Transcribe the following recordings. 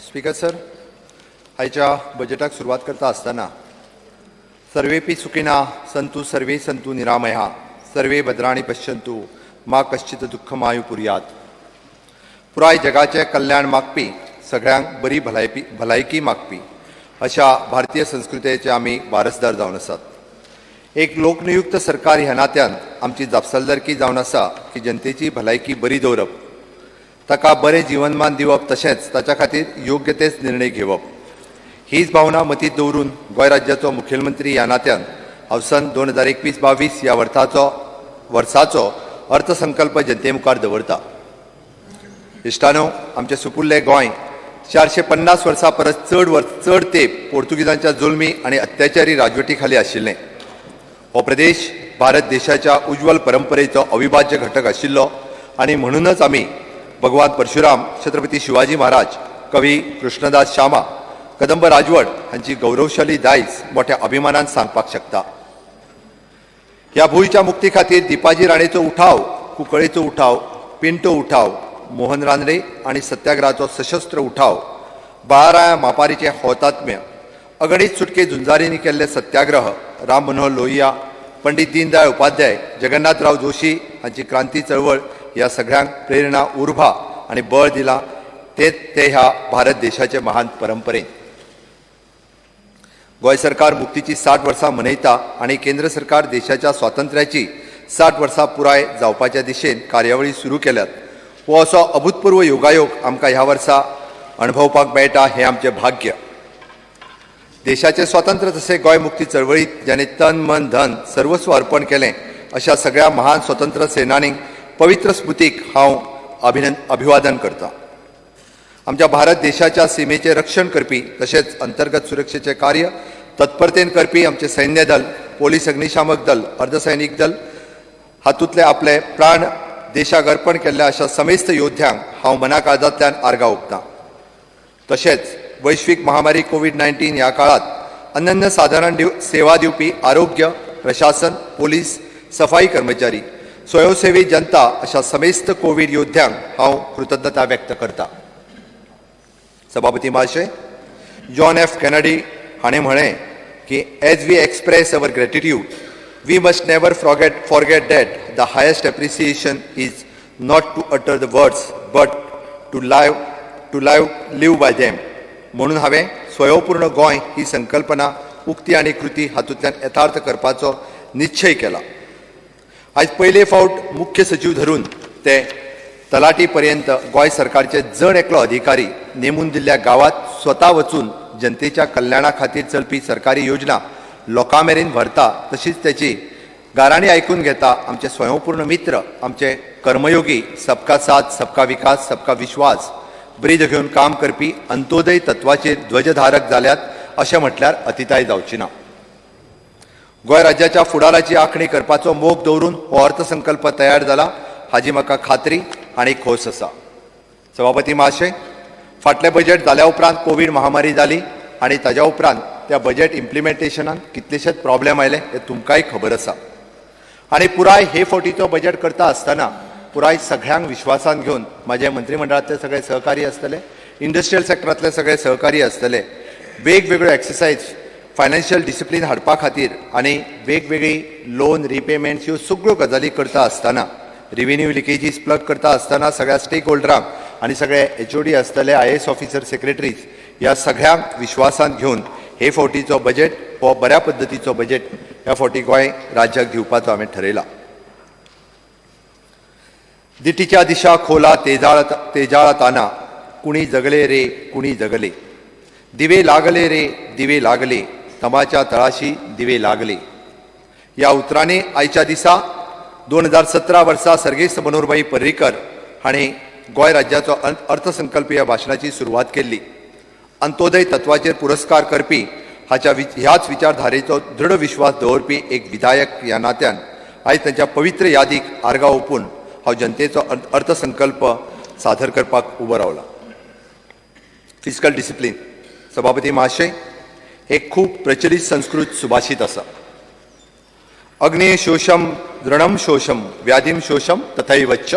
Speaker sir, आयच्या बजेटाक सुरवात करता आसतना सर्वेपि सुखिना संतु सर्वे संतु निरामया सर्वे भद्राणी पश्यन्तु मा कश्चित दुःखमायु कुर्यात. पुराय जगाचे कल्याण मागपी, सगळ्यांक बरी भलायकी मागपी अशा भारतीय संस्कृतीचे आमी वारसदार जावन आसात. एक लोकनियुक्त सरकार ह्या नात्यान आमची जापसालदारकी जावन आसा की जनतेची भलायकी बरी दवरप, ताका बरें जीवनमान दिवप, तशेंच ताच्या खातीर योग्य तेच निर्णय घेवप. हीच भावना मतींत दवरून गोंय राज्याचो मुखेलमंत्री ह्या नात्यान हांव सन 2021-22 ह्या वर्साचो अर्थसंकल्प जनते मुखार दवरता. इश्टानो, आमचे सुपुल्ले गोंय 450 वर्सां परस चड तेंप पोर्तुगीजांच्या जुलमी आनी अत्याचारी राजवटी खाली आशिल्लें. हो प्रदेश भारत देशाच्या उज्वल परंपरेचो अविभाज्य घटक आशिल्लो आनी म्हणूनच आमी भगवान परशुराम, छत्रपती शिवाजी महाराज, कवी कृष्णदास श्यामा, कदंब राजवट हांची गौरवशाली दायज मोठ्या अभिमानान सांगपाक शकता. ह्या भुंयच्या मुक्ती खातीर दिपाजी राणेचो उठाव, कुंकळेचो उठाव, पिंटो उठाव, मोहन रानडे आनी सत्याग्रहाचो सशस्त्र उठाव, बाळाराया मापारीचे हौतात्म्य, अगणित सुटके झुंजारींनी केल्ले सत्याग्रह, राम मनोहर लोहिया, पंडित दीनदयाळ उपाध्याय, जगन्नाथराव जोशी हांची क्रांती चळवळ ह्या सगळ्यांक प्रेरणा, उर्बा आनी बळ दिला ते ह्या भारत देशाचे महान परंपरेन. गोंय सरकार मुक्तीची 60 वर्सां मनयता आनी केंद्र सरकार देशाच्या स्वातंत्र्याची 60 वर्सां पुराय जावपाच्या दिशेन कार्यावळी सुरू केल्यात. हो असो अभूतपूर्व योगायोग आमकां ह्या वर्सा अणभवपाक मेळटा हें आमचें भाग्य. देशाचे स्वातंत्र्य तशें गोंय मुक्ती चळवळीत ज्याने तन मन धन सर्वस्व अर्पण केलें अशा सगळ्या महान स्वतंत्र सेनानींक पवित्र स्मृतीक हांव अभिवादन करतां. आमच्या भारत देशाच्या सीमेचे रक्षण करपी तशेंच अंतर्गत सुरक्षेचे कार्य तत्परतेन करपी आमचे सैन्य दल, पोलीस अग्निशामक दल, अर्धसैनिक दल हातूंतले आपले प्राण देशाक अर्पण केल्ल्या अशा समेस्त योद्ध्यांक हांव मनाकाळजांतल्यान आर्गां ओंपतां. तशेंच वैश्वीक महामारी कोविड-19 ह्या काळात अनन्यसाधारण सेवा दिवपी आरोग्य, प्रशासन, पोलीस, सफाई कर्मचारी, स्वयंसेवी जनता अशा समेस्त कोविड योद्ध्यांक हांव कृतज्ञता व्यक्त करतां. सभापती महाशय, जॉन एफ केनेडी हाणें म्हळें की as we express our gratitude we must never forget that the highest appreciation is not to utter the words but to live by them. म्हणून हांवें स्वयंपूर्ण गोंय ही संकल्पना उक्ती आनी कृती हातूंतल्यान यथार्थ करपाचो निश्चय केला. आज पयले फावट मुख्य सचिव धरून ते तलाटी पर्यंत गोंय सरकारचे जण एकलो अधिकारी नेमून दिल्ल्या गावात स्वता वचून जनतेच्या कल्याणा खातीर चलपी सरकारी योजना लोकां मेरेन व्हरता, तशीच त्याची गाराणी आयकून घेता आमचे स्वयंपूर्ण मित्र, आमचे कर्मयोगी, सबका साथ सबका विकास सबका विश्वास ब्रीद घेवन काम करपी अंत्योदय तत्वाचेर ध्वजधारक जाल्यात अशें म्हटल्यार अतिताय जावची ना. गोंय राज्याच्या फुडाराची आंखणी करपाचो मोग दवरून हो अर्थसंकल्प तयार जाला हाची म्हाका खात्री आनी खोस आसा. सभापती महाशय, फाटलें बजेट जाल्या उपरांत कोविड महामारी जाली आनी ताज्या उपरांत त्या बजेट इम्प्लिमेंटेशनान कितलेशेच प्रॉब्लेम आयले हें तुमकांय खबर आसा. आनी पुराय हे फावटीचो बजेट करता आसतना पुराय सगळ्यांक विश्वासान घेवन म्हाजे मंत्रिमंडळांतले सगळे सहकारी आसतले, इंडस्ट्रियल सेक्टरांतले सगळे सहकारी आसतले, वेगवेगळ्यो एक्सरसायज फायनान्शियल डिसिप्लीन हाडपा खातीर आनी वेगवेगळी लोन रिपेमेंट्स ह्यो सगळ्यो गजाली करता आसतना, रिव्हेन्यू लिकेजीस प्लग करता आसतना सगळ्या स्टेक होल्डरांक आनी सगळे HOD आसतले, IAS ऑफिसर, सेक्रेटरीज ह्या सगळ्यांक विश्वासान घेवन हे फावटीचो बजेट हो बऱ्या पद्दतीचो बजेट ह्या फावटी गोंय राज्याक दिवपाचो हांवें ठरयला. दिटीच्या दिशा खोला तेजाळताना कुणी जगले रे कुणी जगले, दिवे लागले रे दिवे लागले, तमाच्या तळाशी दिवे लागले. ह्या उतरांनी आयच्या दिसा 2017 वर्सा सर्गेस्त मनोहरभाई पर्रीकर हांणी गोंय राज्याचो अर्थसंकल्पीय भाशणाची सुरवात केल्ली. अंत्योदय तत्वाचेर पुरस्कार करपी ह्याच विचारधारेचो दृढ विश्वास दवरपी एक विधायक ह्या नात्यान आयज तांच्या पवित्र यादीक आर्गां ओपून हांव जनतेचो अर्थसंकल्प सादर करपाक उबो रावला. Fiscal discipline. सभापती महाशय, एक खूब प्रचलित संस्कृत सुभाषित आसा. अग्ने शोषम दृढम शोषम व्याधिम शोषम तथैवच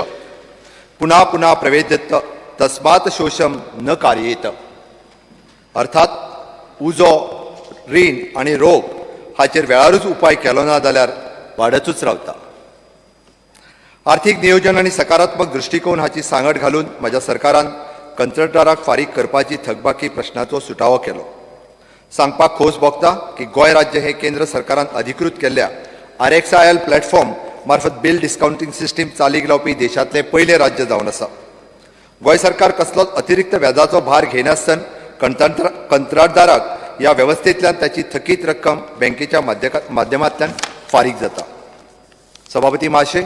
पुनः पुनः प्रवेद्यत तस्मात् शोषम न कार्येत. अर्थात उजो, रीण आणि रोग हाचेर वेळारूच उपाय केलो ना जाल्यार वाडतूच रावता. आर्थीक नियोजन आनी सकारात्मक दृश्टिकोन हाची सांगड घालून म्हज्या सरकारान कंत्राटदाराक फारीक करपाची थकबाकी प्रश्नाचो सुटावो केलो. सांगपाक खोस भोगता की गोंय राज्य हे केंद्र सरकारान अधिकृत केल्ल्या RXIL प्लॅटफॉर्म मार्फत बिल डिस्काउंटिंग सिस्टीम चालीक लावपी देशांतले पयले राज्य जावन आसा. गोंय सरकार कसलोच अतिरिक्त व्याजाचो भार घेनासतना कंत्राटदाराक ह्या वेवस्थेंतल्यान ताची थकीत रक्कम बँकेच्या माध्यमांतल्यान फारीक जाता. सभापती महाशय,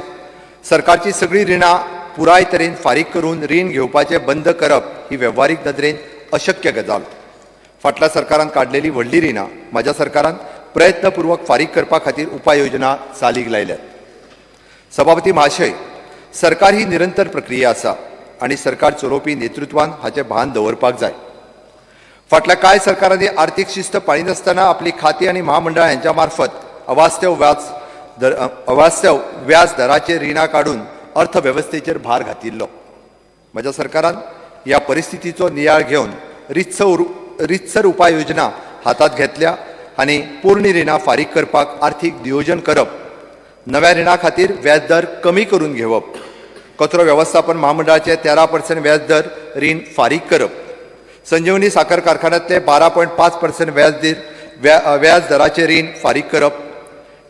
सरकारची सगळी रिणां पुराय तरेन फारीक करून रीण घेवपाचे बंद करप ही वेव्हारीक नदरेन अशक्य गजाल. फाटल्या सरकारान काडलेली व्हडली रिणां म्हज्या सरकारान प्रयत्नपूर्वक फारीक करपा खातीर उपाय योजना चालीक लायल्यात. सभापती महाशय, सरकार ही निरंतर प्रक्रिया आसा आनी सरकार चलोवपी नेतृत्वान हाचे भान दवरपाक जाय. फाटल्या कांय सरकारांनी आर्थीक शिस्त पाळिनासतना आपली खाती आनी महामंडळां हांच्या मार्फत अवास्तव व्याज दराचेर रिणां काडून अर्थवेवस्थेचेर भार घातिल्लो. म्हज्या सरकारान ह्या परिस्थितीचो नियाळ घेवन रितसर उपाय योजना हातांत घेतल्या आनी पूर्ण रिणां फारीक करपाक आर्थीक नियोजन करप, नव्या रिणां खातीर व्याज दर कमी करून घेवप, कचरो वेवस्थापन महामंडळाचे 13% व्याज दर रीण फारीक करप, संजीवनी साखर कारखान्यांतले 12.5% व्याज दराचे रीण फारीक करप,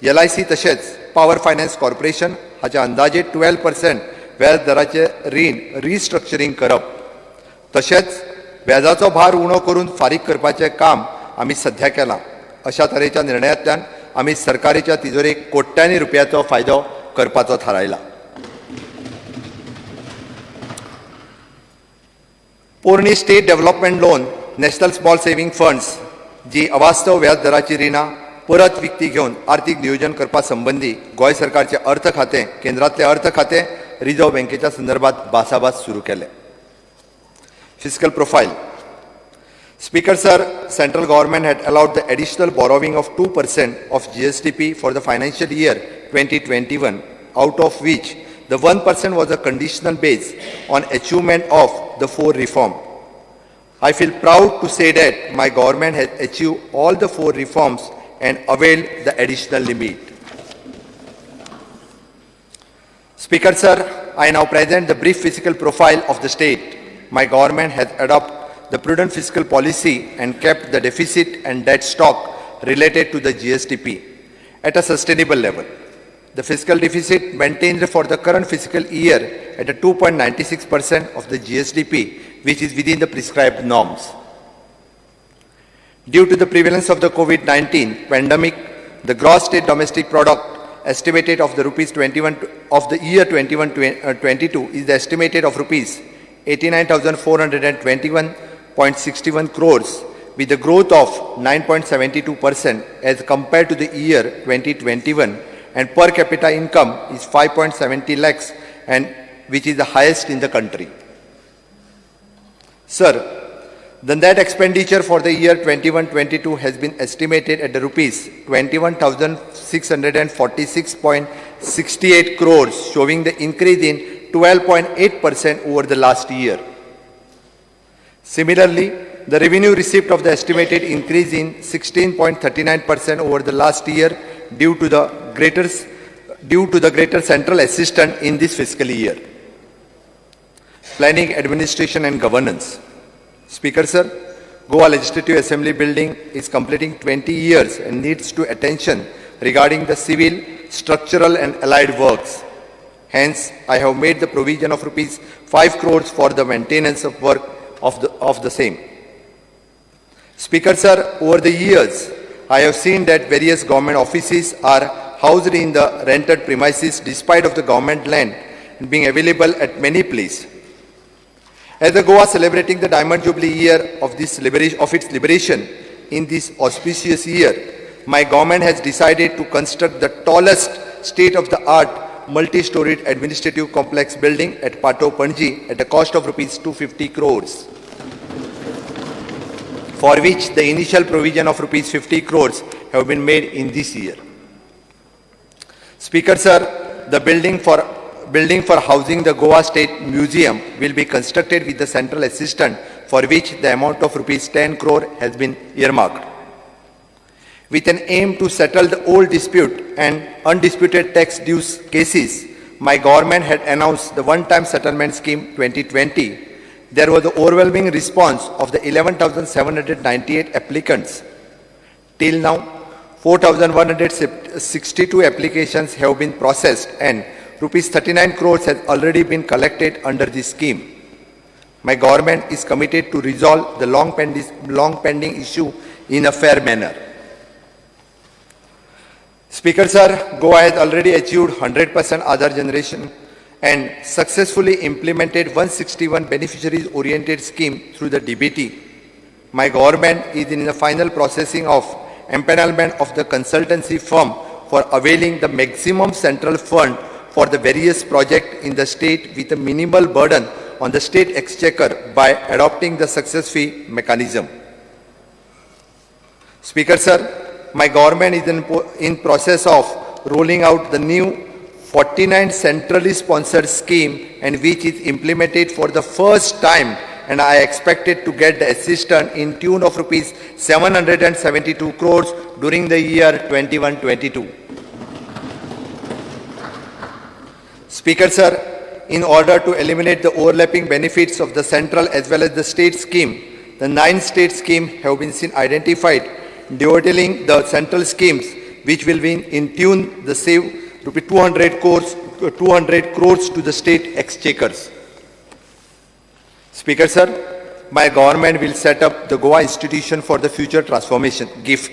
LIC तशेंच पॉवर फायनान्स कॉर्पोरेशन हाचे अंदाजे 12% व्याज दराचे रीण रिस्ट्रक्चरींग करप, तशेंच व्याजाचो भार उणो करून फारीक करपाचें काम आमी सध्या केलां. अशा तरेच्या निर्णयांतल्यान आमी सरकारीच्या तिजोरेक कोट्यांनी रुपयाचो फायदो करपाचो थारायला. पोरणी state development loan, national small saving funds जी अवास्तव व्याज दराची रिणां परत विकती घेवन आर्थीक नियोजन करपा संबंधी गोंय सरकारचे अर्थ खातें, केंद्रांतले अर्थ खातें, रिझर्व्ह बँकेच्या संदर्भात भासाभास सुरू केले. Fiscal profile. Speaker sir, central government had allowed the additional borrowing of 2% of GSDP for the financial year 2021, out of which the 1% was a conditional base on achievement of the 4 reform. I feel proud to say that my government has achieved all the 4 reforms and availed the additional limit. Speaker sir, I now present the brief fiscal profile of the state. My government has adopted the prudent fiscal policy and kept the deficit and debt stock related to the GSDP at a sustainable level. The fiscal deficit maintained for the current fiscal year at a 2.96% of the GSDP, which is within the prescribed norms. Due to the prevalence of the COVID-19 pandemic, the gross state domestic product estimated of the year 21-22 is the estimated of rupees 89,421.61 crores, with a growth of 9.72% as compared to the year 2021, and per capita income is 5.70 lakhs, and which is the highest in the country. Sir, the net expenditure for the year 21-22 has been estimated at the rupees 21,646.68 crores, showing the increase in 12.8% over the last year. Similarly, the revenue receipt of the estimated increase in 16.39% over the last year due to the greater central assistance in this fiscal year. Planning, administration and governance. Speaker sir, Goa Legislative Assembly building is completing 20 years and needs to attention regarding the civil, structural and allied works. Hence, I have made the provision of rupees 5 crores for the maintenance of work of the same. Speaker sir, over the years, I have seen that various government offices are housed in the rented premises despite of the government land being available at many places. As the Goa celebrating the Diamond Jubilee year of its liberation in this auspicious year, my government has decided to construct the tallest state-of-the-art multi-storied administrative complex building at Pato, Panji at a cost of rupees 250 crores, for which the initial provision of rupees 50 crores have been made in this year. Speaker sir, the building for housing the Goa State Museum will be constructed with the central assistance for which the amount of rupees 10 crore has been earmarked. With an aim to settle the old dispute and undisputed tax dues cases, my government had announced the one-time settlement scheme 2020. There was the overwhelming response of the 11,798 applicants. Till now, 4,162 applications have been processed and rupees 39 crores has already been collected under this scheme. My government is committed to resolve the long pending issue in a fair manner. Speaker Sir, Goa has already achieved 100% Aadhaar generation and successfully implemented 161 beneficiaries-oriented scheme through the DBT. My government is in the final processing of empanelment of the consultancy firm for availing the maximum central fund for the various projects in the state with a minimal burden on the state exchequer by adopting the success fee mechanism. Speaker Sir, my government is in process of rolling out the new 49 centrally sponsored scheme and which is implemented for the first time, and I expected to get the assistance in tune of rupees 772 crores during the year 21-22. Speaker Sir, in order to eliminate the overlapping benefits of the central as well as the state scheme, the 9 state schemes have been identified, devoting the central schemes which will be in tune the save rupees 200 crores to the state exchequers. Speaker Sir, my government will set up the Goa Institution for the Future Transformation, GIFT,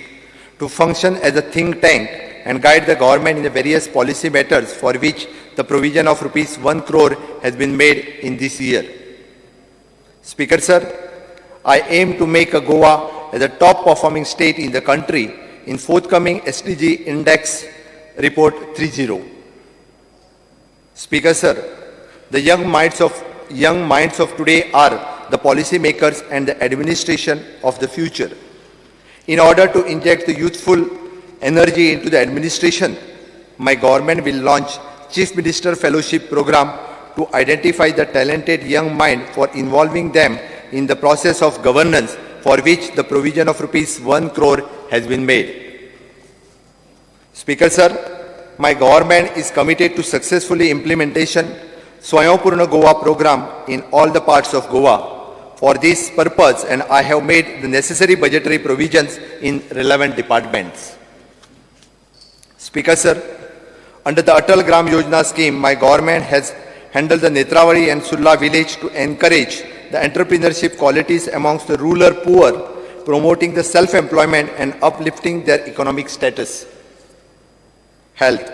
to function as a think tank and guide the government in the various policy matters for which the provision of rupees 1 crore has been made in this year. Speaker Sir, I aim to make a Goa as a top performing state in the country in forthcoming SDG Index Report 30. Speaker Sir, the young minds of today are the policy makers and the administration of the future. In order to inject the youthful energy into the administration, my government will launch Chief Minister Fellowship Program to identify the talented young mind for involving them in the process of governance, for which the provision of rupees 1 crore has been made. Speaker Sir, my government is committed to successfully implementation Swayambhurna Goa program in all the parts of Goa. For this purpose, and I have made the necessary budgetary provisions in relevant departments. Speaker Sir, under the Atal Gram Yojana scheme, my government has handled the Netrawadi and Sulla village to encourage the entrepreneurship qualities amongst the rural poor, promoting the self-employment and uplifting their economic status. Health.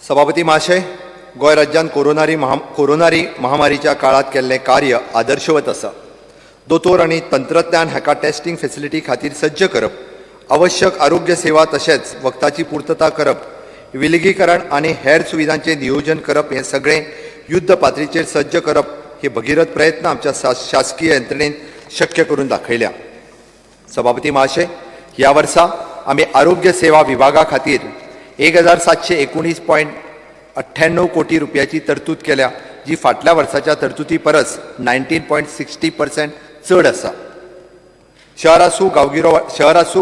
सभापती महाशय, गोय राज्यात कोरोनारी महामारीच्या काळात केल्लें कार्य आदर्शवत आसा. दोतोर आनी तंत्रज्ञान हाका टेस्टिंग फेसिलिटी खातीर सज्ज करप, आवश्यक आरोग्य सेवा तशेंच वखदाची पूर्तता करप, विलगीकरण आनी हेर सुविधांचें नियोजन करप हें सगळें युद्ध पातळीचेर सज्ज करप हे भगीरथ प्रयत्न आमच्या शासकीय यंत्रणेन शक्य करून दाखयल्या. सभापती महाशय, ह्या वर्सा आमी आरोग्य सेवा विभागा खातीर 1,719.98 कोटी रुपयाची तरतूद केल्या, जी फाटल्या वर्साच्या तरतुदी परस 19.60% चड आसा. शहर आसूं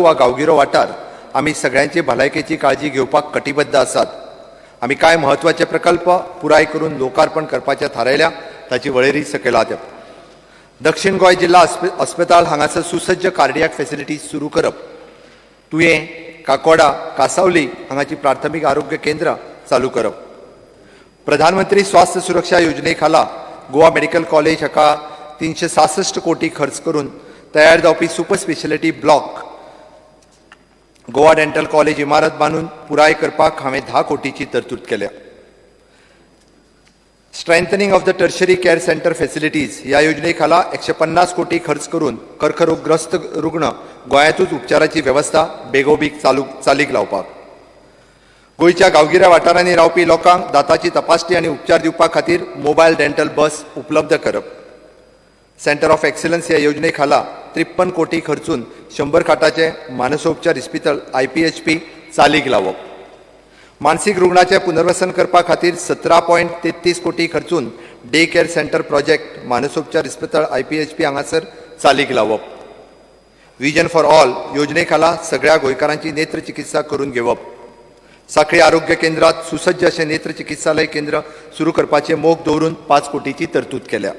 वा गांवगिरो वाठार, आमी सगळ्यांची भलायकेची काळजी घेवपाक कटिबद्ध आसात. आमी कांय म्हत्वाचे प्रकल्प पुराय करून लोकार्पण करपाचें थारायल्या, ताची वळेरी सकयल आसा. दक्षिण गोंय जिल्हा अस्पताल हांगासर सुसज्ज कार्डियाक फेसिलिटीज सुरू करप, तुयें, काकोडा, कासावली हांगाची प्राथमीक आरोग्य केंद्र चालू करप. प्रधानमंत्री स्वास्थ्य सुरक्षा योजने खाला गोवा मेडिकल कॉलेज हाका 366 कोटी खर्च करून तयार जावपी super speciality block Goa dental college इमारत बांदून पुराय करपाक हांवें 10 कोटीची तरतूद केल्या. Strengthening of the tertiary care centre facilities ह्या योजने खाला 150 कोटी खर्च करून कर्करोगग्रस्त रुग्ण गोंयांतूच उपचाराची व्यवस्था बेगोबेग चालीक लावपाक. गोंयच्या गांवगिऱ्या वाठारांनी रावपी लोकांक दाताची तपासणी आनी उपचार दिवपा खातीर मोबायल डेंटल बस उपलब्ध करप. सेंटर ऑफ एक्सलन्स ह्या योजने खाला 53 कोटी खर्चून 100 खाटाचे मानसोपचार इस्पितळ IPHP चालीक लावप. मानसीक रुग्णाचे पुनर्वसन करपा खातीर 17.33 कोटी खर्चून डे केअर सेंटर प्रोजेक्ट मानसोपचार इस्पितळ IPHP हांगासर चालीक लावप. विजन फॉर ऑल योजने खाला सगळ्या गोंयकारांची नेत्र चिकित्सा करून घेवप. सांखळी आरोग्य केंद्रात सुसज्ज असे नेत्र चिकित्सालय केंद्र सुरू करपाचे मोख दवरून 5 कोटीची तरतूद केल्या.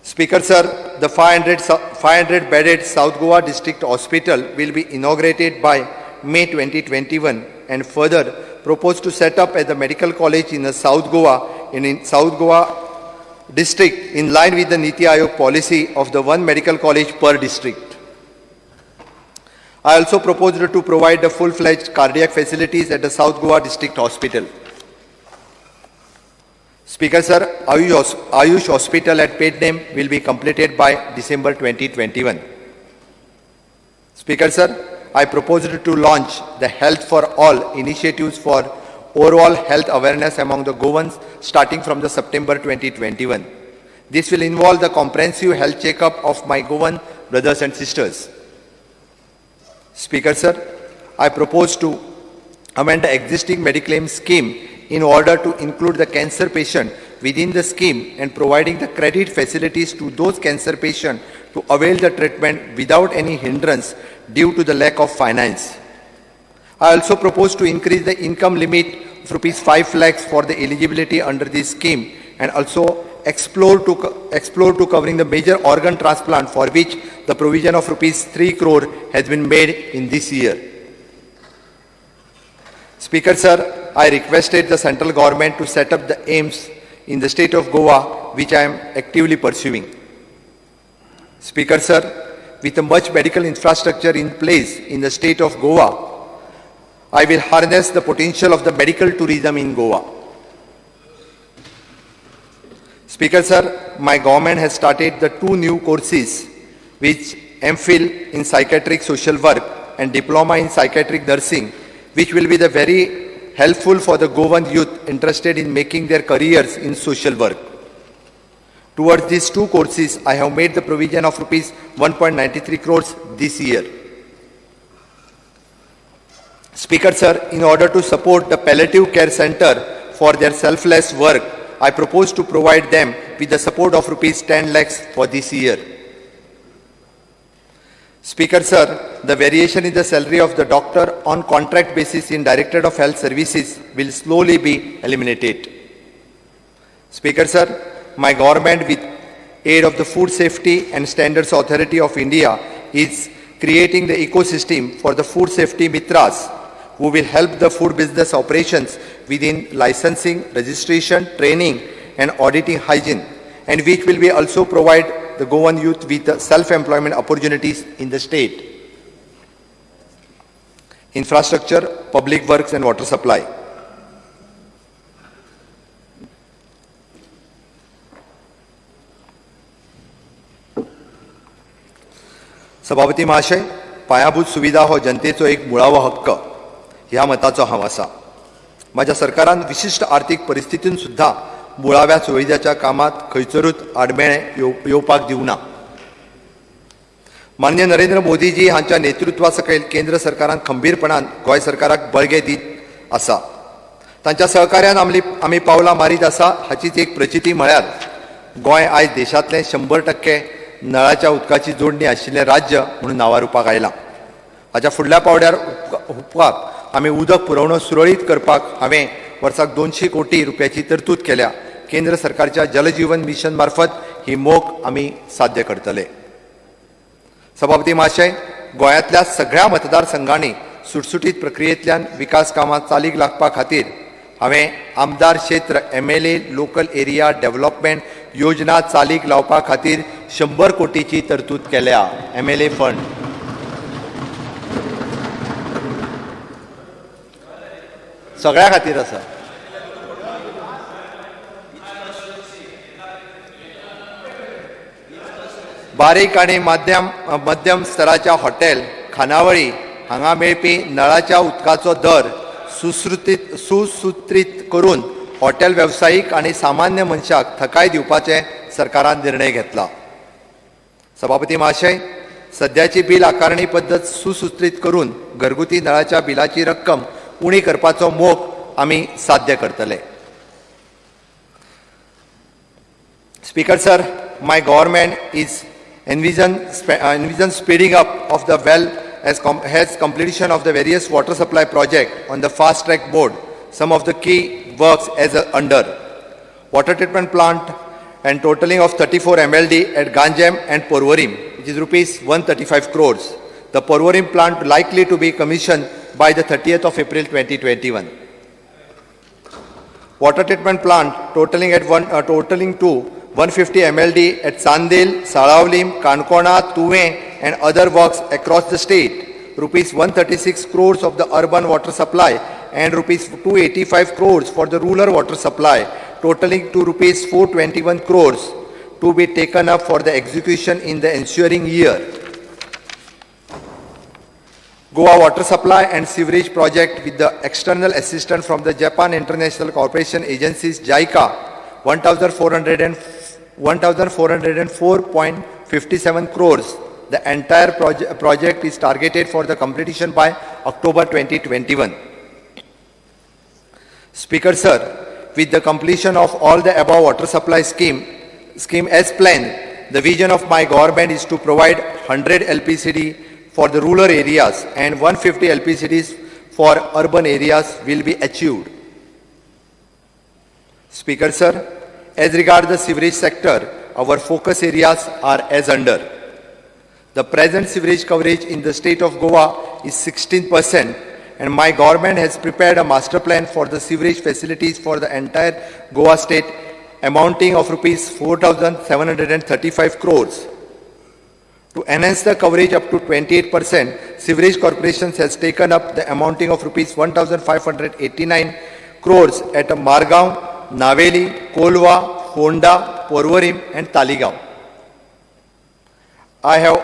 Speaker sir, the 500 bedded South Goa District Hospital will be inaugurated by May 2021 and further proposed to set up at the medical college in the South Goa district in line with the Niti Aayog policy of the one medical college per district. I also proposed to provide the full-fledged cardiac facilities at the South Goa District Hospital. Speaker sir, Ayush Hospital at Pednem will be completed by December 2021. Speaker sir, I proposed to launch the Health for All initiatives for overall health awareness among the Goans starting from the September 2021. This will involve the comprehensive health checkup of my Goan brothers and sisters. Speaker sir, I propose to amend the existing Mediclaim scheme in order to include the cancer patient within the scheme and providing the credit facilities to those cancer patients to avail the treatment without any hindrance due to the lack of finance. I also propose to increase the income limit of rupees 5 lakhs for the eligibility under this scheme and also explore to covering the major organ transplant for which the provision of rupees 3 crore has been made in this year. Speaker sir, I requested the central government to set up the AIIMS in the state of Goa, which I am actively pursuing. Speaker sir, with a much medical infrastructure in place in the state of Goa, I will harness the potential of the medical tourism in Goa. Speaker sir, my government has started the 2 new courses, which MPhil in Psychiatric Social Work and Diploma in Psychiatric Nursing, which will be the very helpful for the Goan youth interested in making their careers in social work. Towards these 2 courses, I have made the provision of rupees 1.93 crores this year. Speaker sir, in order to support the palliative care center for their selfless work, I propose to provide them with the support of rupees 10 lakhs for this year. Speaker sir, the variation in the salary of the doctor on contract basis in Directorate of Health Services will slowly be eliminated. Speaker sir, my government with aid of the Food Safety and Standards Authority of India is creating the ecosystem for the food safety mitras who will help the food business operations within licensing, registration, training and auditing hygiene, and which will be also provide the Goan youth with self-employment opportunities in the state. Infrastructure, public works and water supply. सभापती महाशय, पायाभूत सुविधा हो जनतेचो एक मुळावो हक्क ह्या मताचो हांव आसा. माझ्या सरकारान विशिष्ट आर्थीक परिस्थितीन सुद्धा मुळाव्या सुविधाच्या कामात खंयसरूच आडमेळे येवपाक दिवना. माननीय नरेंद्र मोदीजी हांच्या नेतृत्वा सकयल केंद्र सरकारान खंबीरपणान गोंय सरकाराक बळगे दीत आसा. तांच्या सहकार्यान आमी पावलां मारीत आसा हाचीच एक प्रचिती म्हळ्यार गोंय आयज देशांतलें 100% नळाच्या उदकाची जोडणी आशिल्लें राज्य म्हणून नांवारूपाक आयलां. हाच्या फुडल्या पावड्यार उपपाक आमी उदक पुरवणो सुरळीत करपाक हांवें वर्साक 200 कोटी रुपयाची तरतूद केल्या. केंद्र सरकारच्या जलजीवन मिशन मार्फत ही मोख आमी साध्य करतले. सभापती महाशय, गोंयांतल्या सगळ्या मतदारसंघांनी सुटसुटीत प्रक्रियेंतल्यान विकास कामां चालीक लागपा खातीर हांवें आमदार क्षेत्र MLA लोकल एरिया डेव्हलपमेंट योजना चालीक लावपा खातीर 100 कोटीची तरतूद केल्या. MLA fund. सगळ्या खातीर आसा. बारीक आणि मध्यम स्तराच्या हॉटेल खानावळी हांगा मेळपी नळाच्या उदकाचो दर सुसूत्रीत करून हॉटेल वेवसायीक आणि सामान्य मनशाक थकाय दिवपाचे सरकारान निर्णय घेतला. सभापती महाशय, सध्याची बिल आकारणी पद्धत सुसूत्रित करून घरगुती नळाच्या बिलाची रक्कम उणी करपाचो मोग आमी साध्य करतले. Speaker sir, my government is envision speeding up of the well has completion of the various water supply project on the fast track board. Some of the key works as under water treatment plant and totaling of 34 MLD at Ganjem and Porvorim, which is rupees 135 crores. The Porvorim plant likely to be commissioned by the 30th of April 2021. Water treatment plant totaling to 150 MLD at Sandil, Salavlim, Kankona, Tuve and other works across the state. Rupees 136 crores of the urban water supply and rupees 285 crores for the rural water supply, totaling to rupees 421 crores to be taken up for the execution in the ensuing year. Goa Water Supply and Sewerage Project with the external assistance from the Japan International Cooperation Agencies JICA 1,404.57 crores. The entire project is targeted for the completion by October 2021. Speaker sir, with the completion of all the above water supply scheme as planned, the vision of my government is to provide 100 LPCD for the rural areas and 150 LPCDs for urban areas will be achieved. Speaker sir, as regards the sewerage sector, our focus areas are as under. The present sewerage coverage in the state of Goa is 16%, and my government has prepared a master plan for the sewerage facilities for the entire Goa state amounting of rupees 4,735 crores. To enhance the coverage up to 28%, Sewerage Corporations has taken up the amounting of rupees 1,589 crores at Margaon, Naveli, Kolva, Honda, Porvorim and Taligaon. I have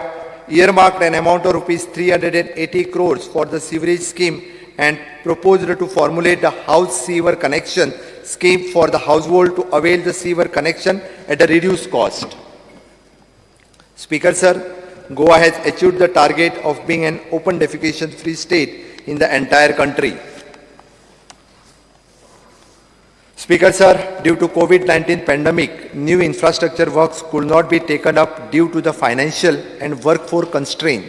earmarked an amount of rupees 380 crores for the sewerage scheme and proposed to formulate the house sewer connection scheme for the household to avail the sewer connection at a reduced cost. Speaker sir, Goa has achieved the target of being an open defecation free state in the entire country. Speaker sir, due to COVID-19 pandemic, new infrastructure works could not be taken up due to the financial and workforce constraint.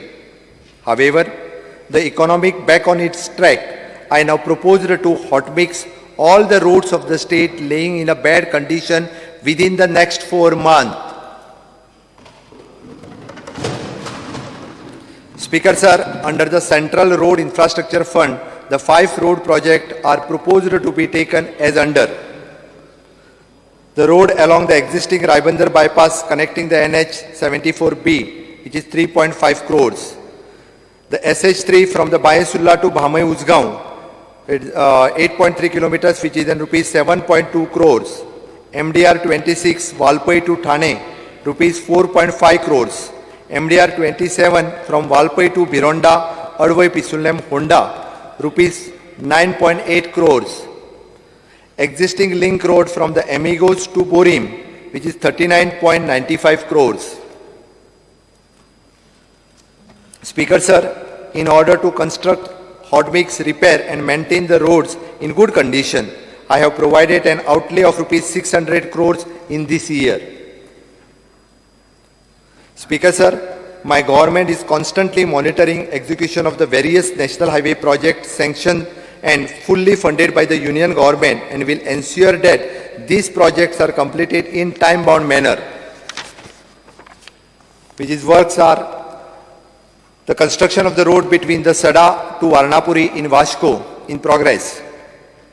However, the economic back on its track, I now propose to hot mix all the roads of the state laying in a bad condition within the next 4 months. Speaker sir, under the Central Road Infrastructure Fund, the 5 road projects are proposed to be taken as under. The road along the existing Raibandar bypass connecting the NH 74B, which is 3.5 crores. The SH3 from the Bayesulla to Bhamai Uzgaon, 8.3 kilometers, which is in rupees 7.2 crores. MDR 26 Valpai to Thane, rupees 4.5 crores. MDR 27 from Valpai to Bironda, Advai Pisulem Honda, rupees 9.8 crores. Existing link road from the Amigos to Borim, which is 39.95 crores. Speaker sir, in order to construct, hot mix, repair and maintain the roads in good condition, I have provided an outlay of rupees 600 crores in this year. Speaker sir, my government is constantly monitoring execution of the various national highway projects sanctioned and fully funded by the Union government and will ensure that these projects are completed in time-bound manner. Which is works are the construction of the road between the Sada to Varnapuri in Vasco in progress.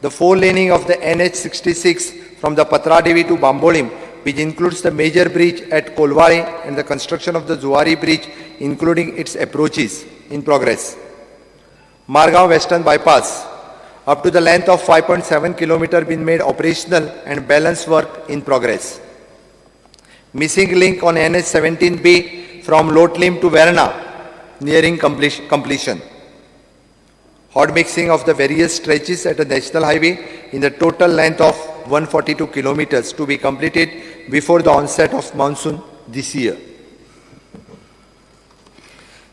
The 4-laning of the NH66 from the Patradevi to Bambolim, which includes the major bridge at Kolwari and the construction of the Zuari bridge, including its approaches, in progress. Margaon Western Bypass, up to the length of 5.7 km been made operational and balance work in progress. Missing link on NH17B from Lotlim to Verna, nearing completion. Hot mixing of the various stretches at the national highway in the total length of 142 kilometers to be completed before the onset of monsoon this year.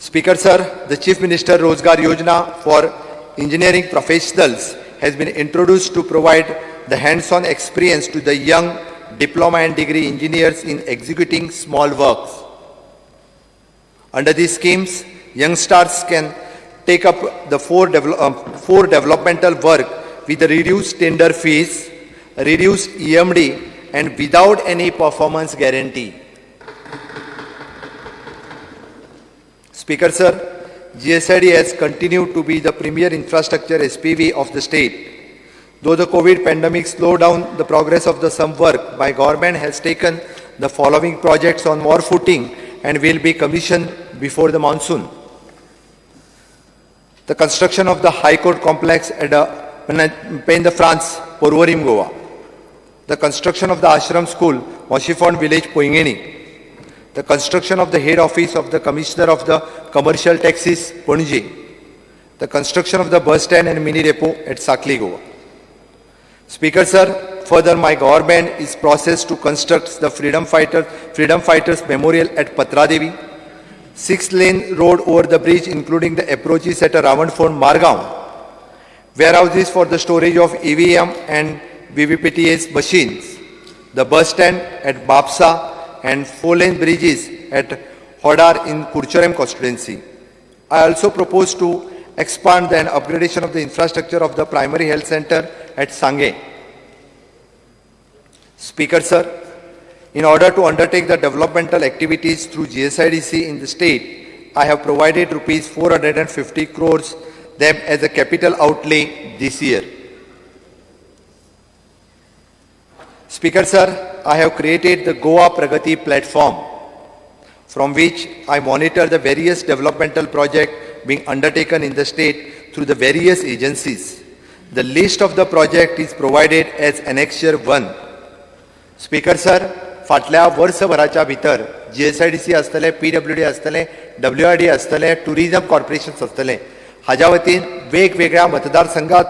Speaker Sir, the Chief Minister Rozgar Yojana for engineering professionals has been introduced to provide the hands-on experience to the young diploma and degree engineers in executing small works. Under these schemes, youngsters can take up the four developmental work with a reduced tender fees, reduced EMD, and without any performance guarantee. Speaker Sir, GSID has continued to be the premier infrastructure SPV of the state. Though the COVID pandemic slowed down the progress of the some work, my government has taken the following projects on more footing and will be commissioned before the monsoon. The construction of the High Court complex at Pays de France, Porvorim, Goa. The construction of the Ashram School, Moshifon Village, Poingeni. The construction of the head office of the Commissioner of the Commercial Taxes, Panaji. The construction of the bus stand and mini depot at Sakli, Goa. Speaker Sir, further my government is processed to construct the Freedom Fighters Memorial at Patradevi, 6-lane road over the bridge including the approaches at Ravan Fort, Margaon, warehouses for the storage of EVM and VVPTS machines, the bus stand at Bapsa, and 4-lane bridges at Hodar in Kurcharam constituency. I also propose to expand the upgradation of the infrastructure of the primary health center at Sange. Speaker Sir, in order to undertake the developmental activities through GSIDC in the state, I have provided rupees 450 crores them as a capital outlay this year. Speaker Sir, I have created the Goa Pragati platform from which I monitor the various developmental projects being undertaken in the state through the various agencies. The list of the project is provided as Annexure 1. Speaker Sir, फाटल्या वर्षभराच्या भितर GSIDC आसतले, PWD आसतले, WRD आसतले, tourism corporation आसतले, हाज्या वतीन वेगवेगळ्या मतदारसंघात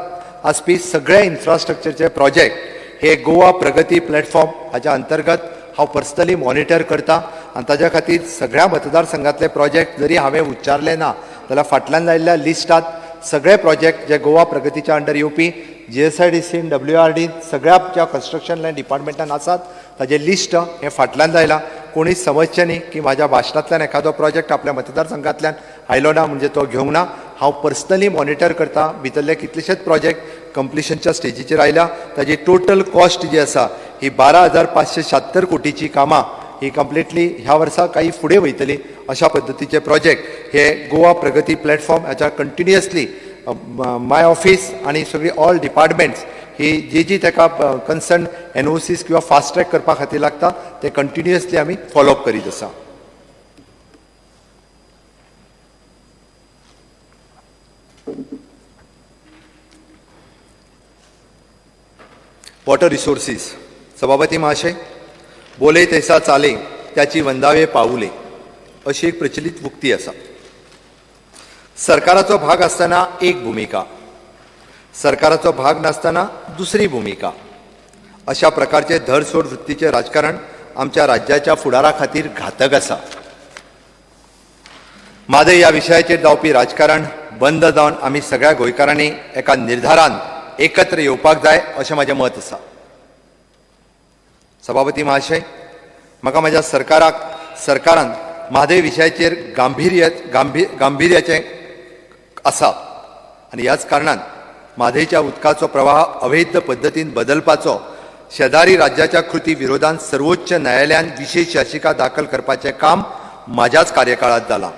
आसपी सगळे इन्फ्रास्ट्रक्चरचे प्रोजेक्ट हे गोवा प्रगती प्लॅटफॉर्म हाच्या अंतर्गत हांव पर्सनली मॉनिटर करता आनी ताज्या खातीर सगळ्या मतदारसंघातले प्रोजेक्ट जरी हांवें उच्चारले ना जाल्यार फाटल्यान लायिल्ल्या लिस्टात सगळे प्रोजेक्ट जे गोवा प्रगतीच्या अंडर येवपी GSIDC, WRD सगळ्या ज्या कन्स्ट्रक्शन लायन डिपार्टमेंटान आसात ताजे लिस्ट हे फाटल्यान लायला. कोणीच समजचें न्ही की म्हाज्या भाशणांतल्यान एखादो प्रोजेक्ट आपल्या मतदारसंघातल्यान आयलो ना म्हणजे तो घेवंक ना. हांव पर्सनली मॉनिटर करता. भितरले कितलेशेच प्रोजेक्ट कंप्लिशनच्या स्टेजीचेर आयल्या. ताजी टोटल कॉस्ट जी आसा ही 12,576 कोटीची कामां ही कंप्लिटली ह्या वर्सा काही फुडें वयतली अशा पद्दतीचे प्रोजेक्ट हे गोवा प्रगती प्लॅटफॉर्म हाच्या कंटिन्युअसली माय ऑफिस आणि सगळी ऑल डिपार्टमेंट्स ही जी ताका कन्सर्न NOCs किंवा फास्ट ट्रॅक करपा खातीर लागता ते कंटिन्युअसली आमी फॉलोअप करीत आसा. Water resources. सभापती महाशय, बोले तैसा चाले त्याची वंदावे पाऊले अशी एक प्रचलित उक्ती आसा. सरकाराचो भाग आसतना एक भूमिका, सरकाराचो भाग नासतना दुसरी भूमिका अशा प्रकारचे धरसोड वृत्तीचे राजकारण आमच्या राज्याच्या फुडारा खातीर घातक आसा. म्हादय ह्या विशयाचेर जावपी राजकारण बंद जावन आमी सगळ्या गोंयकारांनी एका निर्धारान एकत्र येवपाक जाय अशें म्हजें मत आसा. सभापती महाशय, म्हाका म्हज्या सरकारान म्हादय विशयाचेर गांभीर्याचें आसा आनी ह्याच कारणान म्हादयच्या उदकाचो प्रवाह अवैध पद्दतीन बदलपाचो शेजारी राज्याच्या कृती विरोधात सर्वोच्च न्यायालयान विशेष याचिका दाखल करपाचें काम म्हाज्याच कार्यकाळात जालां.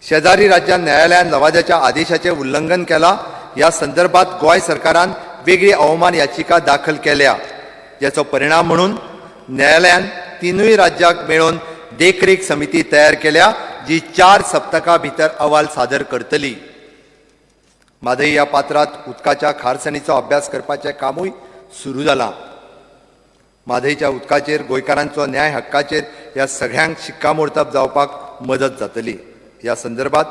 शेजारी राज्यान न्यायालयान लवाद्याच्या आदेशाचें उल्लंघन केलां. ह्या संदर्भात गोंय सरकारान वेगळी अवमान याचिका दाखल केल्या. याचो परिणाम म्हणून न्यायालयान तिनूय राज्यांक मेळून देखरेख समिती तयार केल्या जी 4 सप्तकां भितर अहवाल सादर करतली. म्हादय ह्या पात्रात उदकाच्या खारसाणीचो अभ्यास करपाचें कामूय सुरू जालां. म्हादयच्या उदकाचेर गोंयकारांचो न्याय हक्काचेर ह्या सगळ्यांक शिक्कामोर्तब जावपाक मदत जातली. ह्या संदर्भात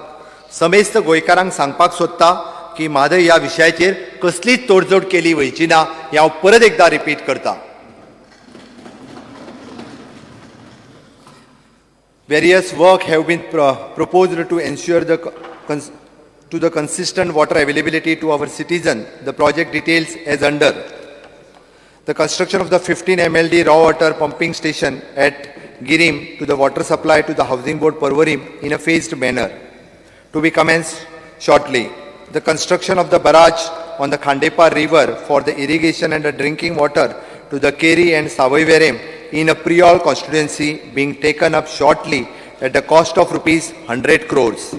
समेस्त गोंयकारांक सांगपाक सोदता की म्हादय ह्या विशयाचेर कसलीच तोडजोड केली वयची ना हें हांव परत एकदा रिपीट करता. Various work have been proposed to ensure the consistent water availability to our citizen. The project details as under: the construction of the 15 MLD raw water pumping station at Girim to the water supply to the Housing Board Parvarim in a phased manner, to be commenced shortly. The construction of the barrage on the Khandepa river for the irrigation and the drinking water to the Keri and Savoyverem in a Priol constituency being taken up shortly at the cost of rupees 100 crores.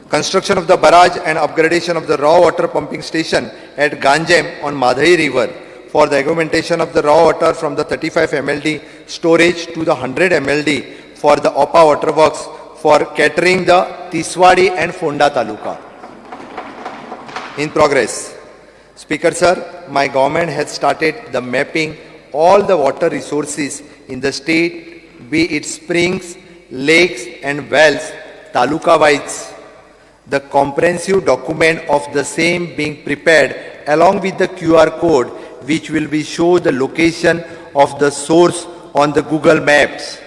Construction of the barrage and upgradation of the raw water pumping station at Ganjem on Madhai river for the augmentation of the raw water from the 35 MLD storage to the 100 MLD for the OPA waterworks for catering the Tiswadi and Fonda Taluka. In progress. Speaker sir, my government has started the mapping all the water resources in the state, be it springs, lakes and wells, taluka-wise. The comprehensive document of the same being prepared along with the QR code which will be show the location of the source on the Google Maps.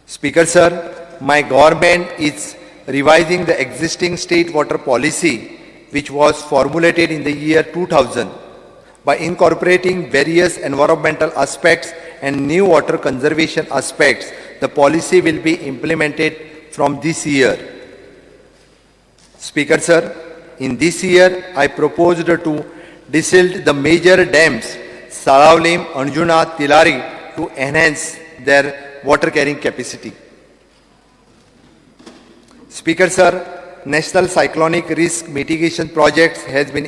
Speaker sir, my government is revising the existing state water policy which was formulated in the year 2000 by incorporating various environmental aspects and new water conservation aspects. The policy will be implemented from this year. Speaker sir, in this year I proposed to desilt the major dams Saravlim, Anjuna, Tilari to enhance their water carrying capacity. Speaker sir, National Cyclonic Risk Mitigation Projects has been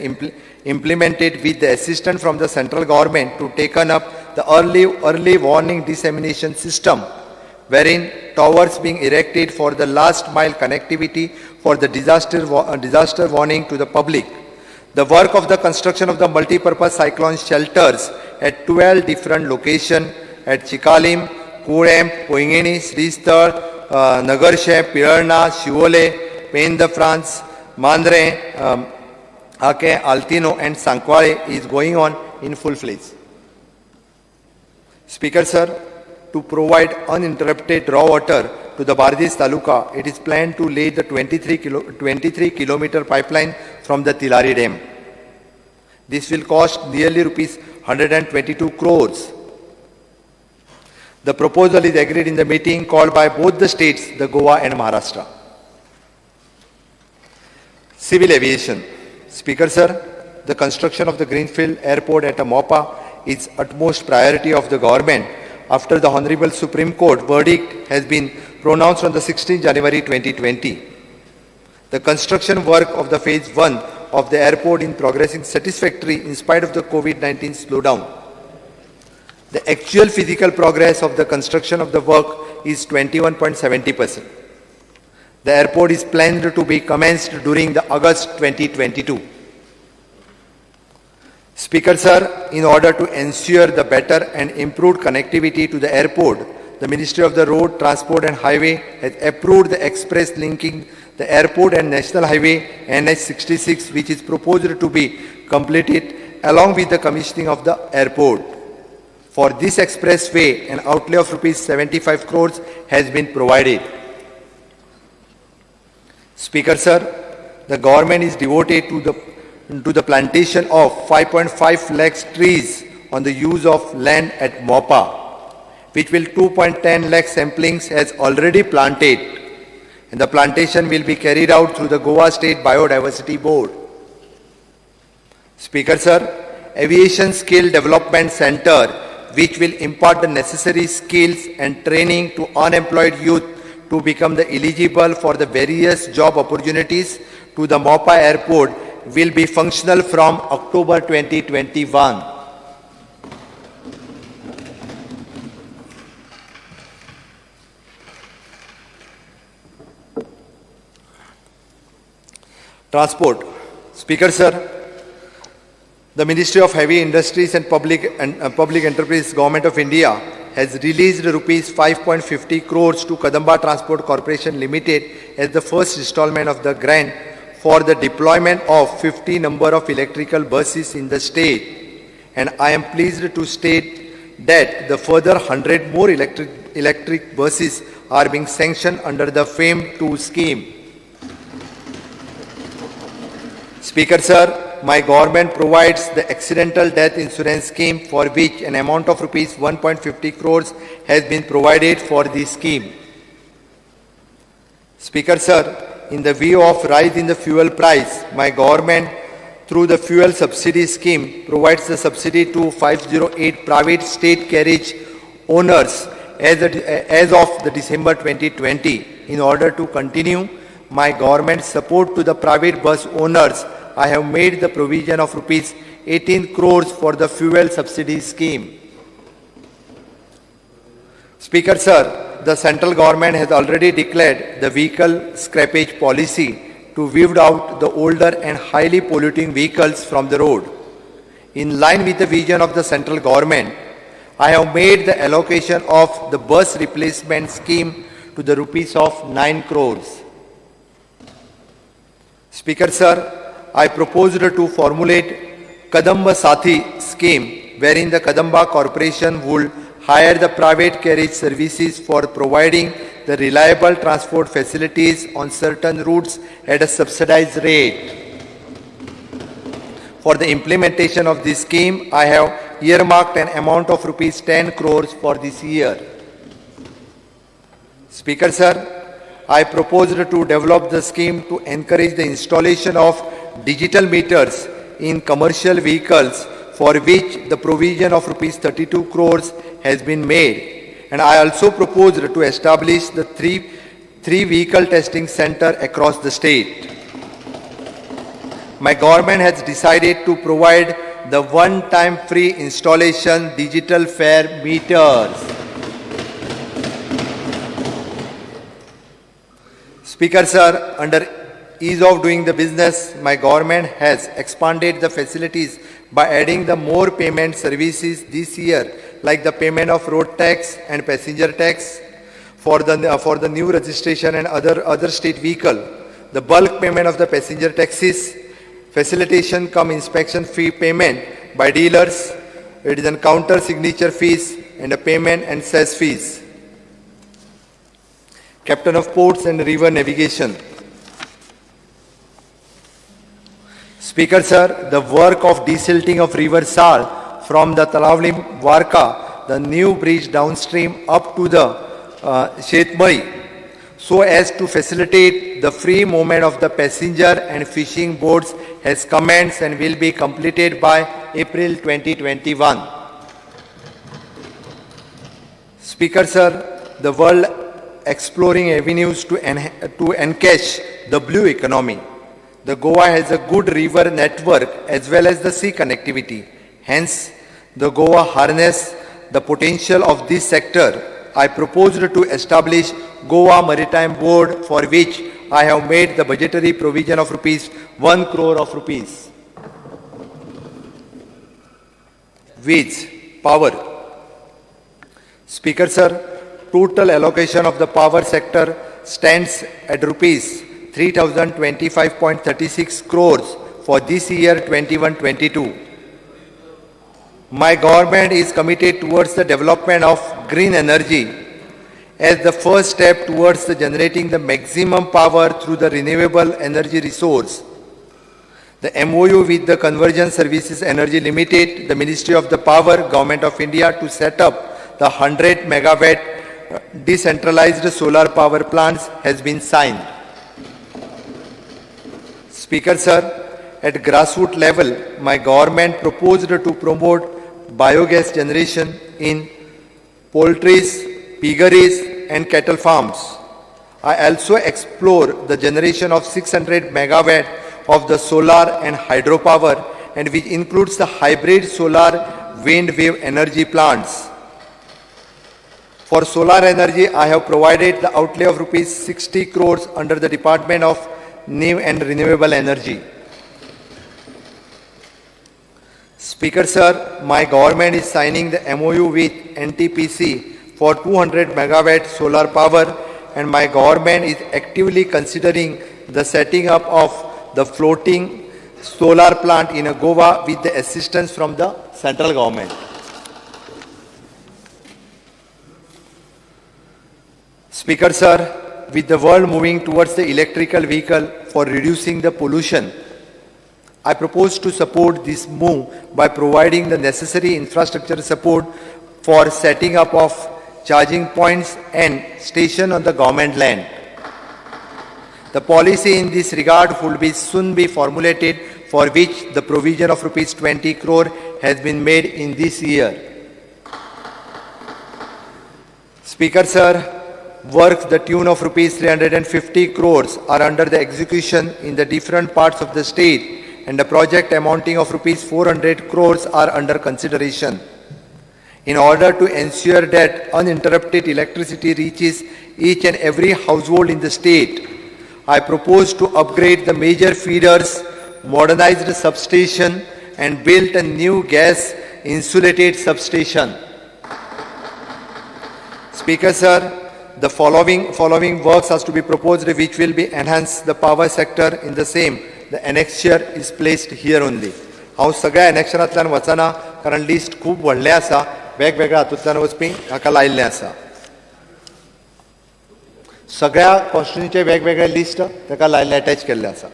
implemented with the assistance from the central government to taken up the early warning dissemination system, wherein towers being erected for the last mile connectivity for the disaster warning to the public. The work of the construction of the multi-purpose cyclone shelters at 12 different locations at Chikalim, Kurem, Poingeni, Sristar, Nagarshe, Pirarna, Shivole, Pays de France, Mandre, Ake, Altino and Sankwale is going on in full fledged. Speaker sir, to provide uninterrupted raw water to the Bardis Taluka, it is planned to lay the 23 kilometer pipeline from the Tilari Dam. This will cost nearly rupees 122 crores. The proposal is agreed in the meeting called by both the states, the Goa and Maharashtra. Civil aviation. Speaker sir, the construction of the Greenfield Airport at Mopa is utmost priority of the government after the Honorable Supreme Court verdict has been pronounced on the 16th January 2020. The construction work of the phase 1 of the airport is progressing satisfactorily in spite of the COVID-19 slowdown. The actual physical progress of the construction of the work is 21.70%. The airport is planned to be commenced during the August 2022. Speaker sir, in order to ensure the better and improved connectivity to the airport, the Ministry of the Road, Transport and Highway has approved the express linking the airport and National Highway NH66, which is proposed to be completed along with the commissioning of the airport. For this expressway, an outlay of rupees 75 crores has been provided. Speaker sir, the government is devoted to the plantation of 5.5 lakhs trees on the use of land at Mopa, which will 2.10 lakh samplings has already planted, and the plantation will be carried out through the Goa State Biodiversity Board. Speaker sir, Aviation Skill Development Center, which will impart the necessary skills and training to unemployed youth to become the eligible for the various job opportunities to the Mopa Airport, will be functional from October 2021. Transport. Speaker sir, the Ministry of Heavy Industries and Public Enterprise, Government of India has released rupees 5.50 crores to Kadamba Transport Corporation Limited as the first installment of the grant for the deployment of 50 number of electrical buses in the state. And I am pleased to state that the further 100 more electric buses are being sanctioned under the FAME 2 scheme. Speaker Sir, my government provides the accidental death insurance scheme for which an amount of rupees 1.50 crores has been provided for this scheme. Speaker Sir, in the view of rise in the fuel price, my government through the fuel subsidy scheme provides the subsidy to 508 private state carriage owners as of the December 2020. In order to continue my government's support to the private bus owners, I have made the provision of rupees 18 crores for the fuel subsidy scheme. Speaker Sir, the central government has already declared the vehicle scrappage policy to weed out the older and highly polluting vehicles from the road. In line with the vision of the central government, I have made the allocation of the bus replacement scheme to the rupees of 9 crores. Speaker Sir, I proposed to formulate Kadamba Sathi scheme wherein the Kadamba Corporation would hire the private carriage services for providing the reliable transport facilities on certain routes at a subsidized rate. For the implementation of this scheme, I have earmarked an amount of rupees 10 crores for this year. Speaker Sir, I proposed to develop the scheme to encourage the installation of digital meters in commercial vehicles, for which the provision of rupees 32 crores has been made. And I also proposed to establish the three vehicle testing center across the state. My government has decided to provide the one-time free installation digital fare meters. Speaker Sir, under ease of doing the business, my government has expanded the facilities by adding the more payment services this year, like the payment of road tax and passenger tax for the new registration and other state vehicle, the bulk payment of the passenger taxes, facilitation cum inspection fee payment by dealers, it is an counter signature fees and a payment and cess fees. Captain of Ports and River Navigation. Speaker Sir, the work of desilting of River Sal from the Talavli Varka, the new bridge downstream up to the Shetmai, so as to facilitate the free movement of the passenger and fishing boats has commenced and will be completed by April 2021. Speaker Sir, the world exploring avenues to encash the blue economy. The Goa has a good river network as well as the sea connectivity. Hence, the Goa harness the potential of this sector. I proposed to establish Goa Maritime Board, for which I have made the budgetary provision of rupees 1 crore of rupees. Weeds, power. Speaker Sir, total allocation of the power sector stands at rupees 3,025.36 crores for this year 21-22. My government is committed towards the development of green energy as the first step towards generating the maximum power through the renewable energy resource. The MOU with the Conversion Services Energy Limited, the Ministry of the Power, Government of India, to set up the 100 megawatt decentralized solar power plants has been signed. Speaker Sir, at grassroots level, my government proposed to promote biogas generation in poultries, piggeries and cattle farms. I also explore the generation of 600 megawatt of the solar and hydropower, and which includes the hybrid solar wind wave energy plants. For solar energy, I have provided the outlay of rupees 60 crores under the Department of New and Renewable Energy. Speaker Sir, my government is signing the MOU with NTPC for 200 megawatt solar power, and my government is actively considering the setting up of the floating solar plant in Goa with the assistance from the central government. Speaker Sir, with the world moving towards the electrical vehicle for reducing the pollution, I propose to support this move by providing the necessary infrastructure support for setting up of charging points and station on the government land. The policy in this regard will soon be formulated, for which the provision of rupees 20 crore has been made in this year. Speaker Sir, works the tune of rupees 350 crores are under the execution in the different parts of the state, and the project amounting of rupees 400 crores are under consideration. In order to ensure that uninterrupted electricity reaches each and every household in the state, I propose to upgrade the major feeders, modernize the substation, and build a new gas insulated substation. Speaker Sir, the following works has to be proposed, which will be enhance the power sector in the same. The annexure is placed here only. हांव सगळ्या एनेक्शनांतल्यान वचना, कारण list खूब व्हडलें आसा, वेगवेगळ्या हातूंतल्यान वचपी हाका लायिल्लें आसा. सगळ्या कॉन्स्टिट्युएंसीचे वेगवेगळे लिस्ट ताका लायिल्ले अटॅच केल्ले आसा.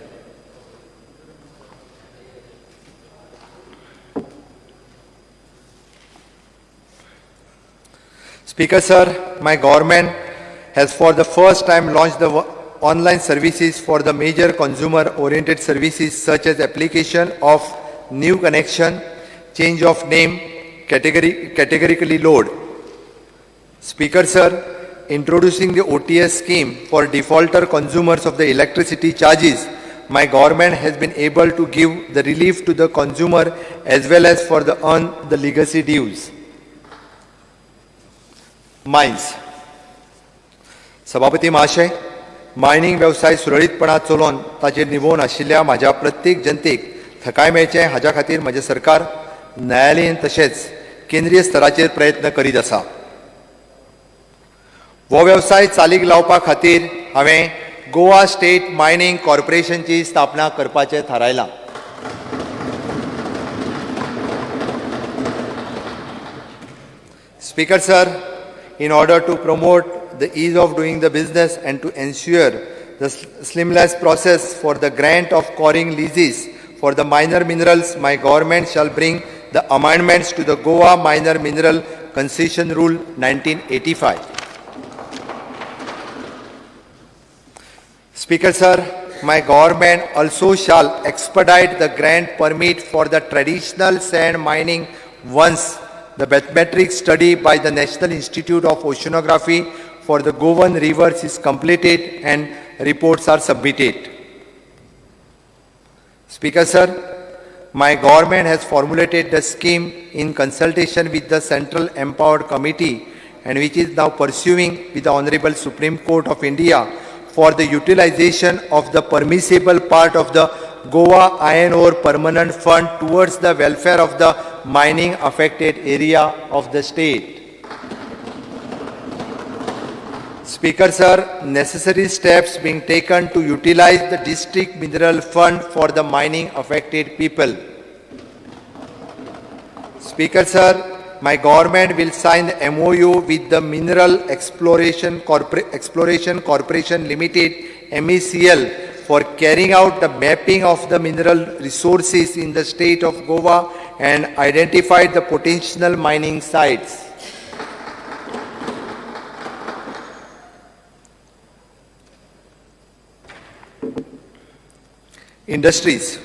Speaker Sir, my government has for the first time launched the online services for the major consumer-oriented services such as application of new connection, change of name, categorically load. Speaker Sir, introducing the OTS scheme for defaulter consumers of the electricity charges, my government has been able to give the relief to the consumer as well as for the earn the legacy dues. Mines. सभापती महाशय, mining व्यवसाय सुरळीतपणान चलोवन ताचेर निभोवन आशिल्ल्या म्हाज्या प्रत्येक जनतेक थकाय मेळचे हाच्या खातीर म्हजें सरकार न्यायालयीन तशेंच केंद्रीय स्तराचेर प्रयत्न करीत आसा. हो वेवसाय चालीक लावपा खातीर हांवें गोवा स्टेट मायनिंग कॉर्पोरेशनची स्थापना करपाचें थारायलां. Speaker Sir, in order to promote the ease of doing the business and to ensure the seamless process for the grant of coring leases for the minor minerals, my government shall bring the amendments to the Goa Minor Mineral Concession Rule 1985. Speaker Sir, my government also shall expedite the grant permit for the traditional sand mining once the bathymetric study by the National Institute of Oceanography for the Govan rivers is completed and reports are submitted. Speaker Sir, my government has formulated the scheme in consultation with the Central Empowered Committee, and which is now pursuing with the Honorable Supreme Court of India for the utilization of the permissible part of the Goa Iron Ore Permanent Fund towards the welfare of the mining affected area of the state. Speaker Sir, necessary steps being taken to utilize the district mineral fund for the mining affected people. Speaker Sir, my government will sign the MOU with the Mineral Exploration Corporation Limited MECL for carrying out the mapping of the mineral resources in the state of Goa and identify the potential mining sites. Industries.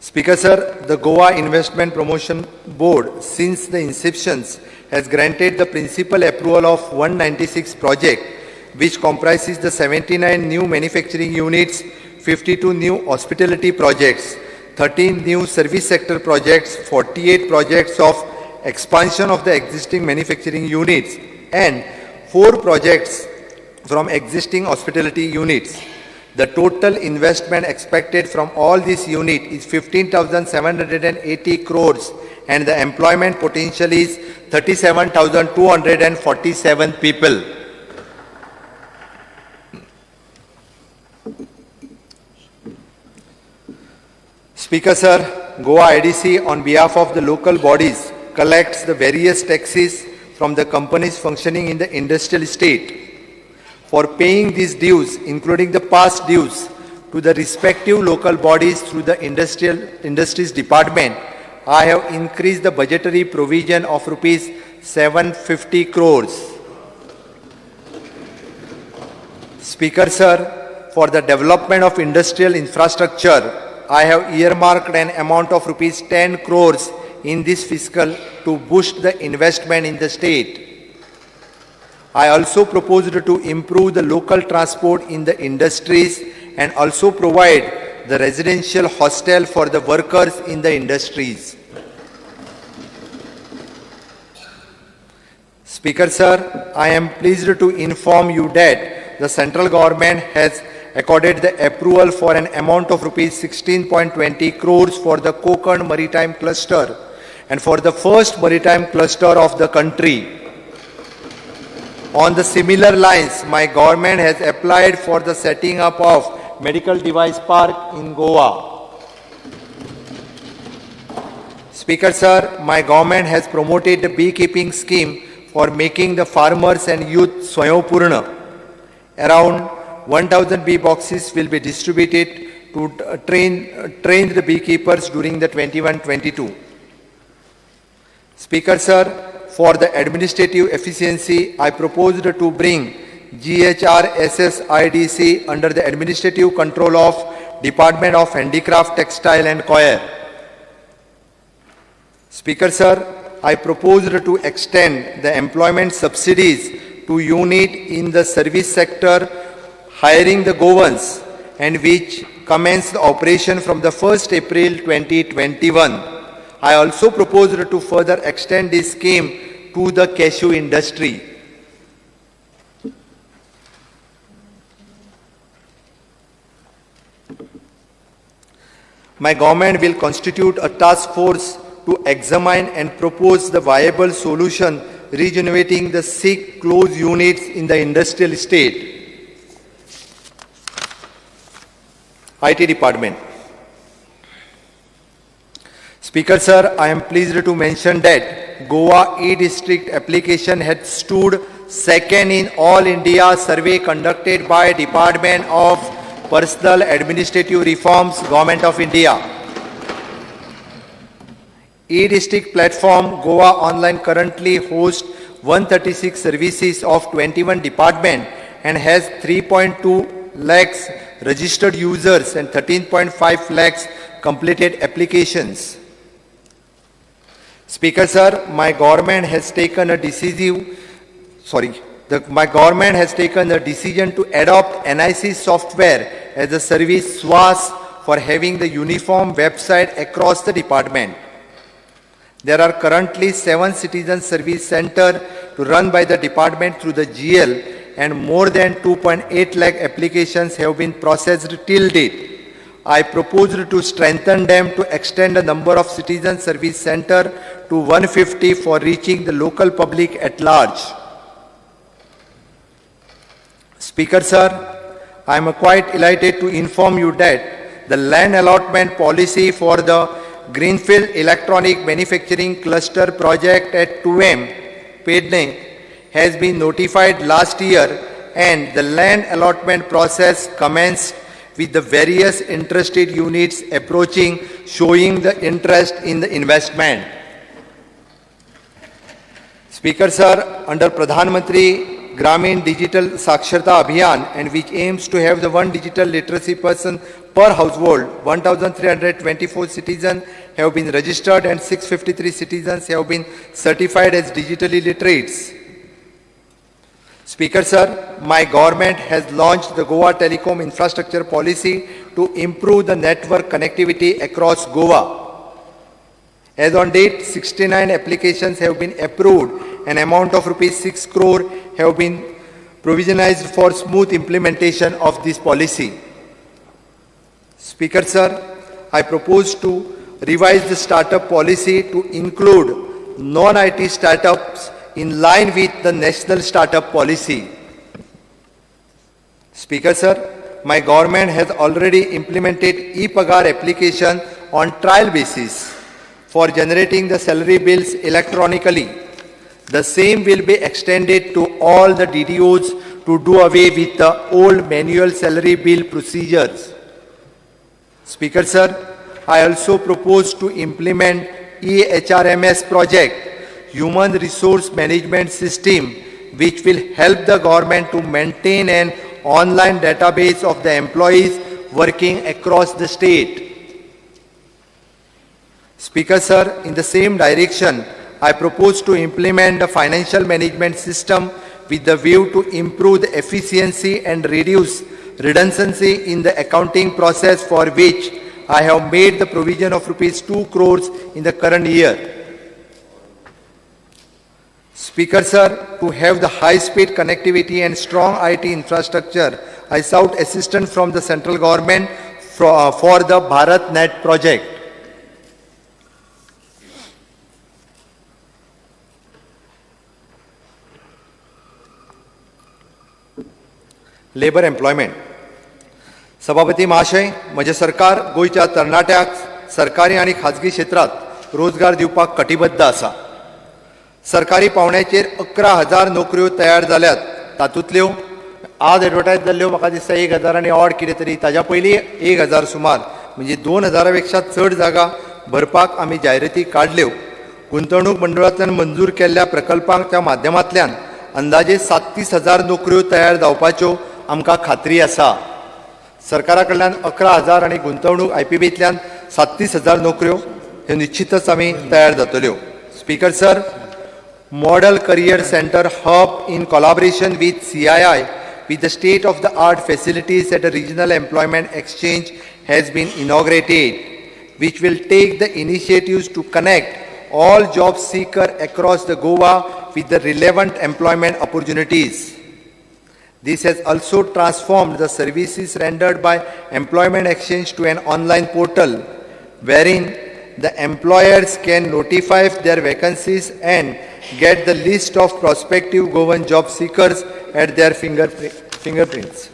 Speaker Sir, the Goa Investment Promotion Board since the inception has granted the principal approval of 196 projects, which comprises the 79 new manufacturing units, 52 new hospitality projects, 13 new service sector projects, 48 projects of expansion of the existing manufacturing units, and 4 projects from existing hospitality units. The total investment expected from all these units is 15,780 crores, and the employment potential is 37,247 people. Speaker Sir, Goa IDC on behalf of the local bodies collects the various taxes from the companies functioning in the industrial state. for paying these dues, including the past dues, to the respective local bodies through the Industries Department, I have increased the budgetary provision of rupees 750 crores. Speaker, sir, for the development of industrial infrastructure, I have earmarked an amount of rupees 10 crores in this fiscal to boost the investment in the state. I also proposed to improve the local transport in the industries and also provide the residential hostel for the workers in the industries. Speaker, sir, I am pleased to inform you that the central government has accorded the approval for an amount of rupees 16.20 crores for the Konkan Maritime Cluster and for the first maritime cluster of the country. On the similar lines, my government has applied for the setting up of medical device park in Goa. Speaker, sir, my government has promoted the beekeeping scheme for making the farmers and youth Swayapurna. Around 1,000 bee boxes will be distributed to train the beekeepers during the 21-22. Speaker, sir, for the administrative efficiency, I proposed to bring GHRSSIDC under the administrative control of Department of Handicraft, Textile and Coir. Speaker, sir, I proposed to extend the employment subsidies to unit in the service sector hiring the Goans and which commenced the operation from the 1st April 2021. I also proposed to further extend this scheme to the cashew industry. My government will constitute a task force to examine and propose the viable solution regenerating the sick closed units in the industrial estate. IT Department. Speaker, sir, I am pleased to mention that Goa e-District application had stood second in All India survey conducted by Department of Personal Administrative Reforms, Government of India. E-District platform Goa Online currently hosts 136 services of 21 departments and has 3.2 lakhs registered users and 13.5 lakhs completed applications. Speaker, sir, my government has taken a decision to adopt NIC software as a service SWAS for having the uniform website across the department. There are currently 7 citizen service centers to run by the department through the GL and more than 2.8 lakh applications have been processed till date. I proposed to strengthen them to extend the number of citizen service centers to 150 for reaching the local public at large. Speaker, sir, I am quite delighted to inform you that the land allotment policy for the Greenfield Electronic Manufacturing Cluster project at 2M, Pedne, has been notified last year and the land allotment process commenced with the various interested units approaching, showing the interest in the investment. Speaker, sir, under Pradhan Mantri Gramin Digital Saksharta Abhiyan, and which aims to have the one digital literacy person per household, 1,324 citizens have been registered and 653 citizens have been certified as digitally literates. Speaker, sir, my government has launched the Goa Telecom Infrastructure Policy to improve the network connectivity across Goa. As on date, 69 applications have been approved. An amount of rupees 6 crore have been provisionized for smooth implementation of this policy. Speaker, sir, I propose to revise the startup policy to include non-IT startups in line with the National Startup Policy. Speaker, sir, my government has already implemented e-Pagar application on trial basis for generating the salary bills electronically. The same will be extended to all the DDOs to do away with the old manual salary bill procedures. Speaker sir, I also propose to implement EHRMS project, Human Resource Management System, which will help the government to maintain an online database of the employees working across the state. Speaker sir, in the same direction, I propose to implement the financial management system with the view to improve the efficiency and reduce redundancy in the accounting process, for which I have made the provision of rupees 2 crores in the current year. Speaker sir, to have the high-speed connectivity and strong IT infrastructure, I sought assistance from the central government for the BharatNet project. Labor employment. सभापती महाशय, म्हजे सरकार गोयच्या तरणाट्याक सरकारी आणि खाजगी क्षेत्रात रोजगार दिवपाक कटिबद्ध आसा. सरकारी पावण्याचेर 11,000 नोकऱ्यो तयार जाल्यात. तातूंतल्यो आज एडवर्टायज जाल्ल्यो म्हाका दिसता 1,000 आनी ऑड कितें तरी, ताज्या पयलीं 1,000 सुमार, म्हणजे 2,000 पेक्षा चड जागा भरपाक आमी जायराती काडल्यो. गुंतवणूक मंडळांतल्यान मंजूर केल्ल्या प्रकल्पांच्या माध्यमांतल्यान अंदाजे 37,000 नोकऱ्यो तयार जावपाच्यो आमकां खात्री आसा. सरकारा कडल्यान 11,000 आनी गुंतवणूक IPBंतल्यान 37,000 नोकऱ्यो ह्यो निश्चितच आमी तयार जातल्यो. Speaker sir, Model Career Center hub in collaboration with CII with the state-of-the-art facilities at a regional employment exchange has been inaugurated, which will take the initiatives to connect all job seekers across the Goa with the relevant employment opportunities. This has also transformed the services rendered by Employment Exchange to an online portal, wherein the employers can notify their vacancies and get the list of prospective Goan job seekers at their fingerprints.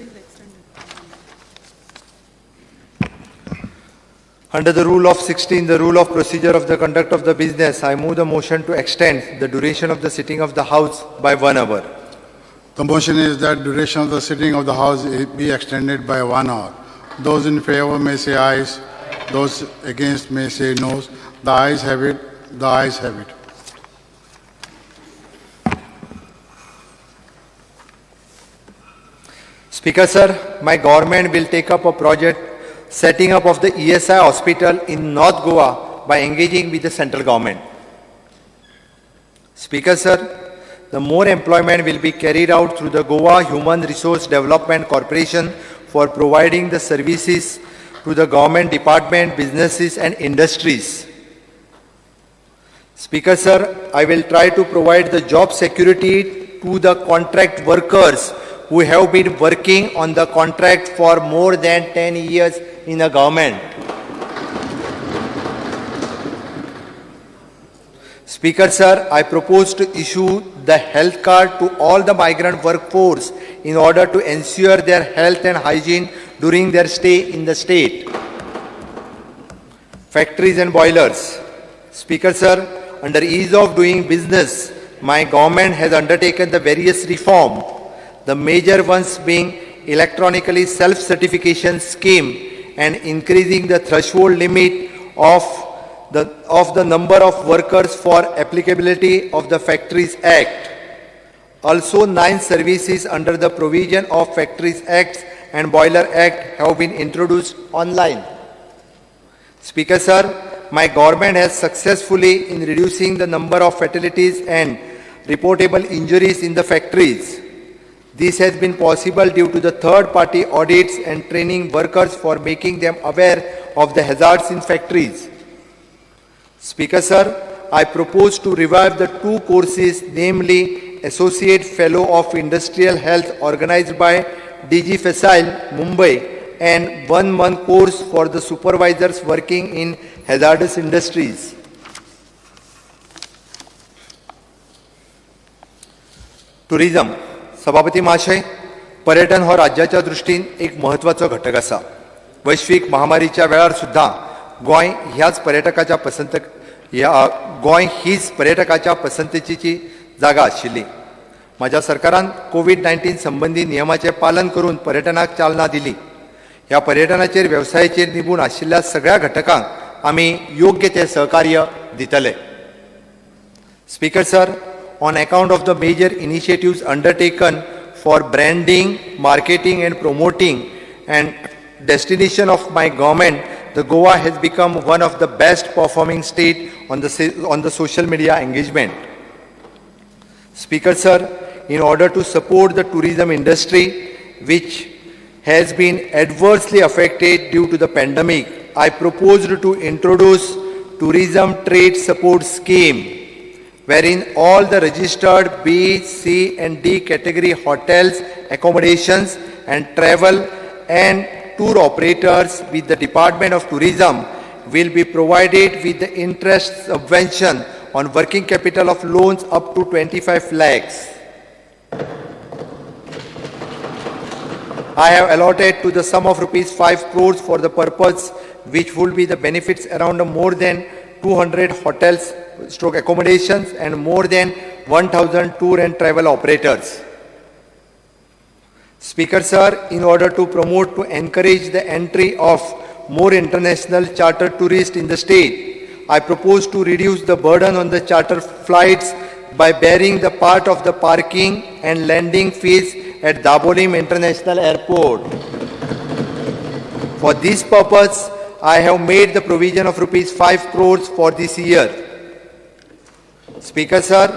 Under the rule of 16, the rule of procedure of the conduct of the business, I move the motion to extend the duration of the sitting of the House by 1 hour. The motion is that duration of the sitting of the House be extended by 1 hour. Those in favor may say ayes. Those against may say noes. The ayes have it. The ayes have it. Speaker sir, my government will take up a project setting up of the ESI hospital in North Goa by engaging with the central government. Speaker sir, the more employment will be carried out through the Goa Human Resource Development Corporation for providing the services to the government department, businesses and industries. Speaker sir, I will try to provide the job security to the contract workers who have been working on the contract for more than 10 years in the government. Speaker sir, I propose to issue the health card to all the migrant workforce in order to ensure their health and hygiene during their stay in the state. Factories and boilers. Speaker sir, under ease of doing business, my government has undertaken the various reforms, the major ones being electronically self-certification scheme and increasing the threshold limit of the number of workers for applicability of the Factories Act. Also, 9 services under the provision of Factories Act and Boiler Act have been introduced online. Speaker sir, my government has successfully in reducing the number of fatalities and reportable injuries in the factories. This has been possible due to the third-party audits and training workers for making them aware of the hazards in factories. Speaker sir, I propose to revive the 2 courses, namely Associate Fellow of Industrial Health organized by DG Facile, Mumbai, and 1-month course for the supervisors working in hazardous industries. Tourism. सभापती महाशय, पर्यटन हो राज्याच्या दृष्टीन एक महत्वाचो घटक आसा. वैश्विक महामारीच्या वेळार सुद्धा गोंय हीच पर्यटकाच्या पसंतीची जागा आशिल्ली. माझ्या सरकारान कोविड-19 संबंधी नियमाचे पालन करून पर्यटनाक चालना दिली. ह्या पर्यटनाचेर व्यवसायाचेर निबून आशिल्ल्या सगळ्या घटकांक आमी योग्य ते सहकार्य दितले. Speaker sir, on account of the major initiatives undertaken for branding, marketing and promoting and destination of my government, the Goa has become one of the best performing state on the social media engagement. Speaker sir, in order to support the tourism industry, which has been adversely affected due to the pandemic, I proposed to introduce tourism trade support scheme, wherein all the registered B, C and D category hotels, accommodations and travel and tour operators with the Department of Tourism will be provided with the interest subvention on working capital of loans up to 25 lakhs. I have allotted to the sum of rupees 5 crores for the purpose, which will be the benefits around more than 200 hotels stroke accommodations and more than 1,000 tour and travel operators. Speaker sir, in order to promote to encourage the entry of more international charter tourists in the state, I propose to reduce the burden on the charter flights by bearing the part of the parking and landing fees at Dabolim International Airport. For this purpose, I have made the provision of rupees 5 crores for this year. Speaker sir,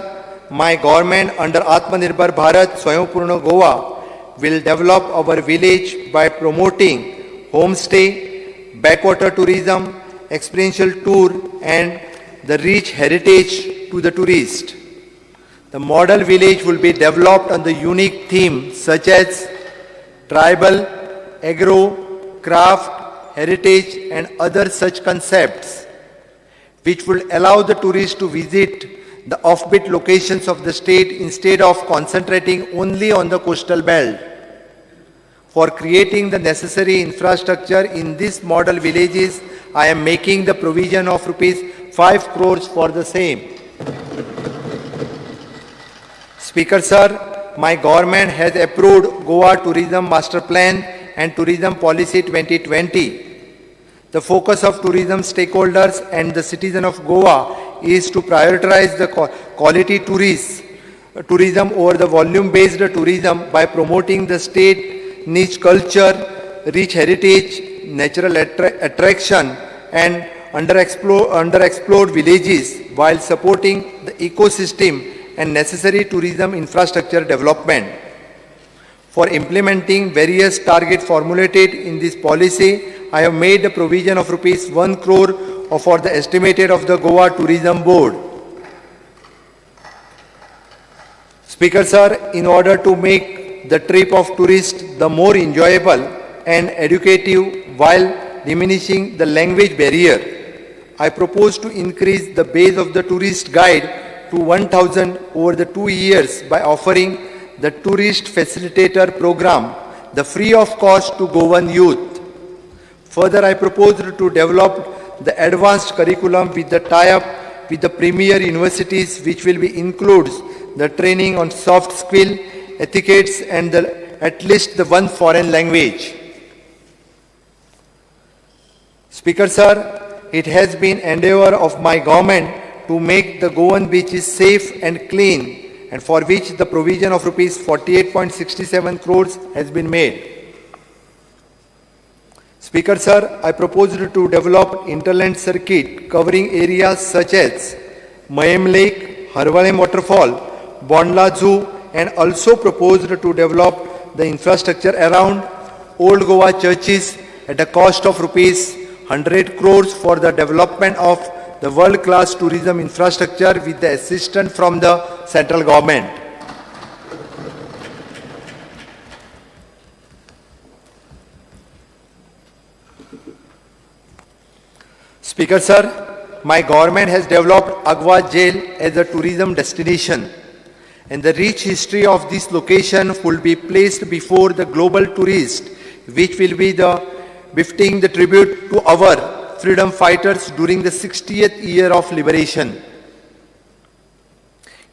my government under Atmanirbhar Bharat Swayambhurna Goa will develop our village by promoting homestay, backwater tourism, experiential tour and the rich heritage to the tourist. The model village will be developed on the unique theme such as tribal, agro, craft, heritage and other such concepts, which will allow the tourists to visit the offbeat locations of the state instead of concentrating only on the coastal belt. For creating the necessary infrastructure in these model villages, I am making the provision of rupees 5 crores for the same. Speaker sir, my government has approved Goa Tourism Master Plan and Tourism Policy 2020. The focus of tourism stakeholders and the citizen of Goa is to prioritize the quality tourism over the volume-based tourism by promoting the state niche culture, rich heritage, natural attraction and underexplored villages while supporting the ecosystem and necessary tourism infrastructure development. For implementing various targets formulated in this policy, I have made the provision of rupees 1 crore for the estimated of the Goa Tourism Board. Speaker sir, in order to make the trip of tourists the more enjoyable and educative while diminishing the language barrier, I propose to increase the base of the tourist guide to 1,000 over the 2 years by offering the Tourist Facilitator Program, the free of cost to Goan youth. Further, I propose to develop the advanced curriculum with the tie-up with the premier universities, which will be includes the training on soft skill, etiquettes and at least the one foreign language. Speaker sir, it has been endeavor of my government to make the Goan beaches safe and clean, and for which the provision of rupees 48.67 crores has been made. Speaker sir, I proposed to develop interland circuit covering areas such as Mayam Lake, Harvalem Waterfall, Bondla Zoo and also proposed to develop the infrastructure around Old Goa churches at a cost of rupees 100 crores for the development of the world-class tourism infrastructure with the assistance from the central government. Speaker sir, my government has developed Agwa Jail as a tourism destination, and the rich history of this location will be placed before the global tourist, which will be befitting the tribute to our freedom fighters during the 60th year of liberation.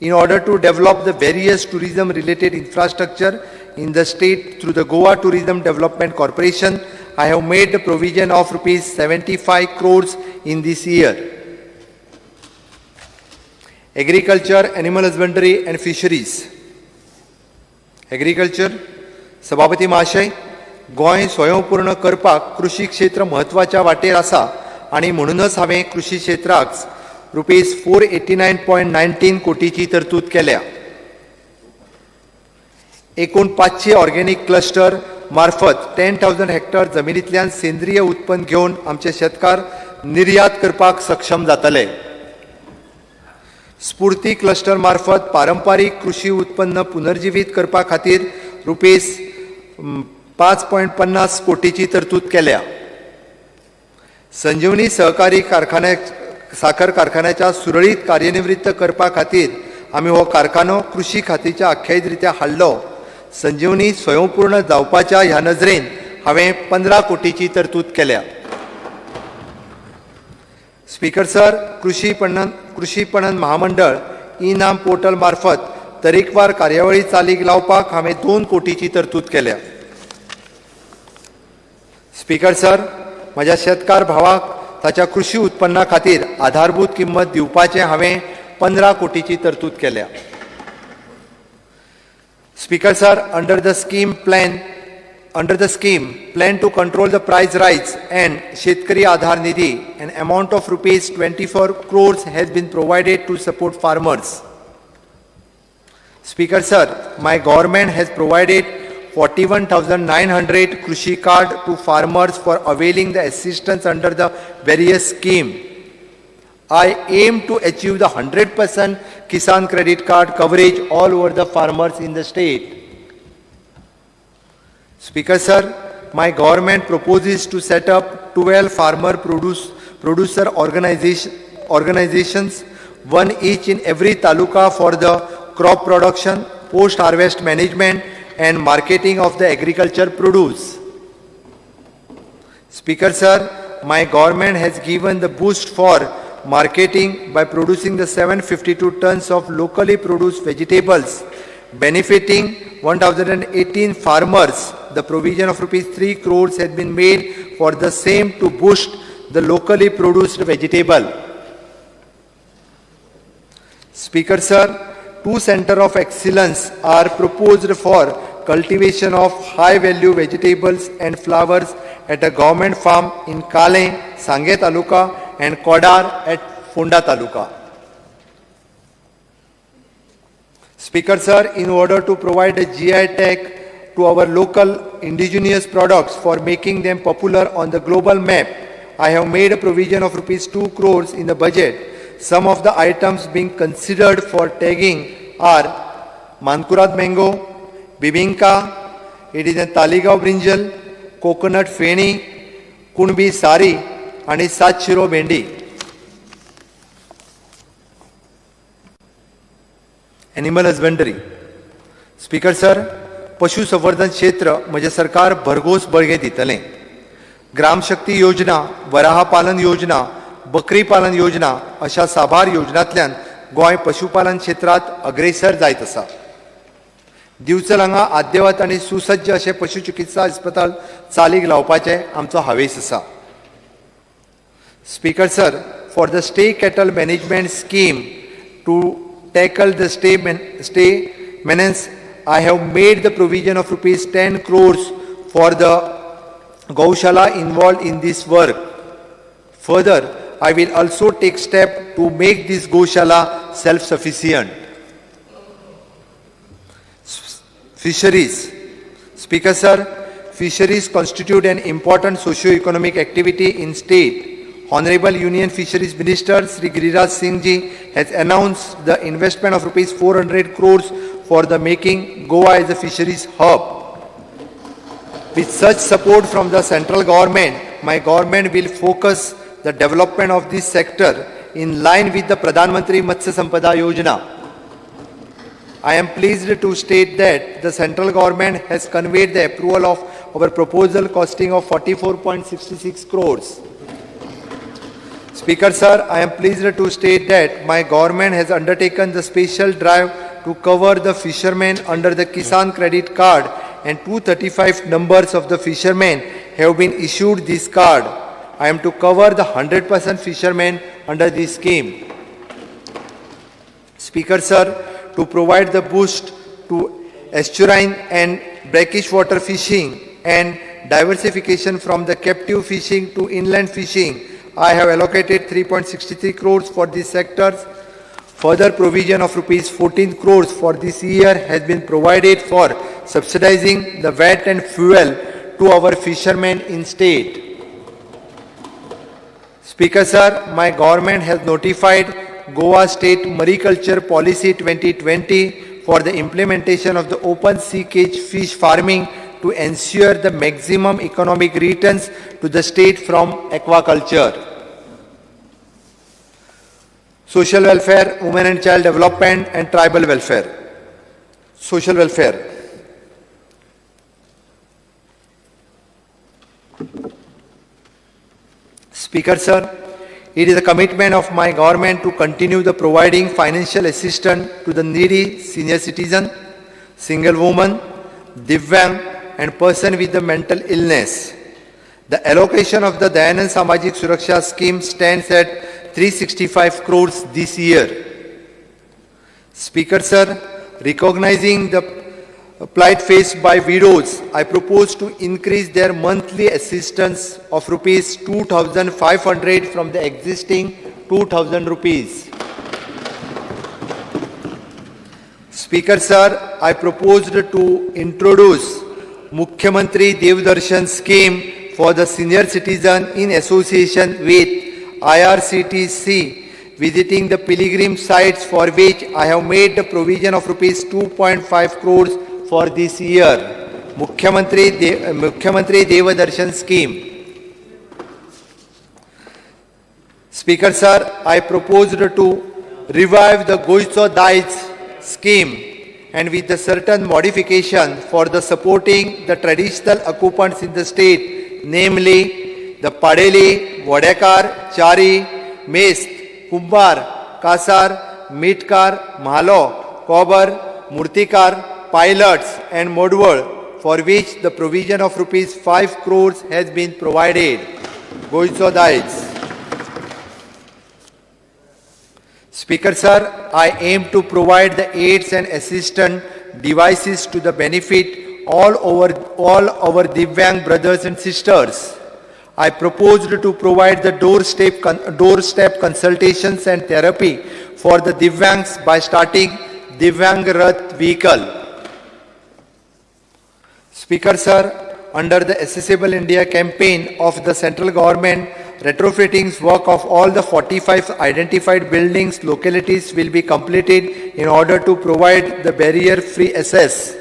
In order to develop the various tourism-related infrastructure in the state through the Goa Tourism Development Corporation, I have made the provision of rupees 75 crores in this year. Agriculture, animal husbandry and fisheries. Agriculture, सभापती महाशय, गोंय स्वयंपूर्ण करपाक कृषी क्षेत्र म्हत्वाच्या वाटेर आसा आणि म्हणूनच हांवें कृषी क्षेत्राक रुपीज 489.19 कोटीची तरतूद केल्या. एकूण 500 ऑर्गेनिक क्लस्टर मार्फत 10,000 हेक्टर जमिनींतल्यान सेंद्रीय उत्पन्न घेवन आमचे शेतकार निर्यात करपाक सक्षम जातले. स्फूर्ती क्लस्टर मार्फत पारंपारीक कृषी उत्पन्न पुनर्जीवित करपा खातीर रुपीज 5.50 कोटीची तरतूद केल्या. संजीवनी सहकारी साखर कारखान्याच्या सुरळीत कार्यान्वित करपा खातीर आमी हो कारखानो कृषी खात्याच्या अख्यायितरित्या हाडलो. संजीवनी स्वयंपूर्ण जावपाच्या ह्या नजरेन हांवें 15 कोटीची तरतूद केल्या. स्पीकर सर, कृषी पणन महामंडळ ई-नाम पोर्टल मार्फत तरेकवार कार्यावळी चालीक लावपाक हांवें 2 कोटीची तरतूद केल्या. स्पीकर सर, म्हज्या शेतकार भावाक ताच्या कृषी उत्पन्ना खातीर आधारभूत किंमत दिवपाचें हांवें 15 कोटीची तरतूद केल्या. Speaker sir, under the scheme plan to control the price rise and Shetkari Aadhar Nidhi, an amount of rupees 24 crores has been provided to support farmers. Speaker sir, my government has provided 41,900 Krushi card to farmers for availing the assistance under the various scheme. I aim to achieve the 100% Kisan credit card coverage all over the farmers in the state. Speaker sir, my government proposes to set up 12 farmer producer organizations, one each in every taluka for the crop production, post-harvest management and marketing of the agriculture produce. Speaker sir, my government has given the boost for marketing by producing the 752 tons of locally produced vegetables, benefiting 1,018 farmers. The provision of rupees 3 crores has been made for the same to boost the locally produced vegetable. Speaker sir, 2 centers of excellence are proposed for cultivation of high-value vegetables and flowers at a government farm in Kale, Sangye Taluka and Kodar at Fonda Taluka. Speaker sir, in order to provide a GI tag to our local indigenous products for making them popular on the global map, I have made a provision of rupees 2 crores in the budget. Some of the items being considered for tagging are Mankurat mango, Bibinka, it is a Taligaon brinjal, coconut feni, Kunbi sari, आणि 7 शिरो भेंडी. Animal husbandry. Speaker sir, पशुसंवर्धन क्षेत्र म्हजे सरकार भरघोस बळगें दितलें. ग्राम शक्ती योजना, वराह पालन योजना, बकरी पालन योजना अशा साबार योजनांतल्यान गोंय पशुपालन क्षेत्रांत अग्रेसर जायत आसा. दिवचल हांगा आद्यवत आनी सुसज्ज अशें पशुचिकित्सा इस्पताल चालीक लावपाचें आमचो हावेस आसा. Speaker sir, for the stray cattle management scheme to tackle the stray menace, I have made the provision of rupees 10 crores for the Gaushala involved in this work. Further, I will also take steps to make this Gaushala self-sufficient. Fisheries. Speaker sir, fisheries constitute an important socio-economic activity in state. Honorable Union Fisheries Minister Sri Giriraj Singh Ji has announced the investment of rupees 400 crores for the making Goa as a fisheries hub. With such support from the central government, my government will focus the development of this sector in line with the Pradhan Mantri Matsya Sampada Yojana. I am pleased to state that the central government has conveyed the approval of our proposal costing of 44.66 crores. Speaker sir, I am pleased to state that my government has undertaken the special drive to cover the fishermen under the Kisan Credit Card, and 235 numbers of the fishermen have been issued this card. I am to cover the 100% fishermen under this scheme. Speaker sir, to provide the boost to estuarine and brackish water fishing and diversification from the captive fishing to inland fishing, I have allocated 3.63 crores for these sectors. Further provision of rupees 14 crores for this year has been provided for subsidizing the VAT and fuel to our fishermen in state. Speaker sir, my government has notified Goa State Mariculture Policy 2020 for the implementation of the open sea cage fish farming to ensure the maximum economic returns to the state from aquaculture. Social welfare, women and child development, and tribal welfare. Social welfare. Speaker sir, it is a commitment of my government to continue the providing financial assistance to the needy senior citizen, single woman, Divyang, and person with the mental illness. The allocation of the Dayanand Samajik Suraksha scheme stands at 365 crores this year. Speaker sir, recognizing the plight faced by widows, I propose to increase their monthly assistance of rupees 2,500 from the existing 2,000 rupees. Speaker sir, I proposed to introduce Mukhyamantri Devdarshan scheme for the senior citizen in association with IRCTC visiting the pilgrim sites, for which I have made the provision of rupees 2.5 crores for this year. Mukhyamantri Devdarshan scheme. Speaker sir, I proposed to revive the Goizo Dais scheme, and with the certain modification for the supporting the traditional occupants in the state, namely the Padeli, Vodekar, Chari, Mest, Kumbar, Kasar, Mitkar, Mahalo, Kobar, Murtikar, Pilots and Modwal, for which the provision of rupees 5 crores has been provided. Goizo Dais. Speaker sir, I aim to provide the aids and assistance devices to the benefit all our Divyang brothers and sisters. I proposed to provide the doorstep consultations and therapy for the Divyangs by starting Divyang Rath vehicle. Speaker sir, under the Accessible India campaign of the central government, retrofitting work of all the 45 identified buildings localities will be completed in order to provide the barrier-free access.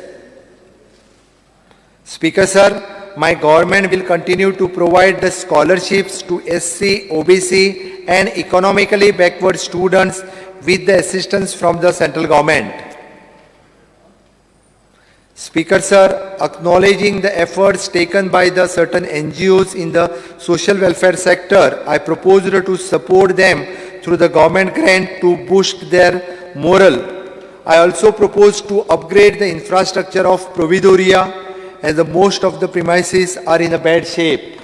Speaker sir, my government will continue to provide the scholarships to SC, OBC and economically backward students with the assistance from the central government. Speaker sir, acknowledging the efforts taken by the certain NGOs in the social welfare sector, I propose to support them through the government grant to boost their morale. I also propose to upgrade the infrastructure of Providoria, as the most of the premises are in a bad shape.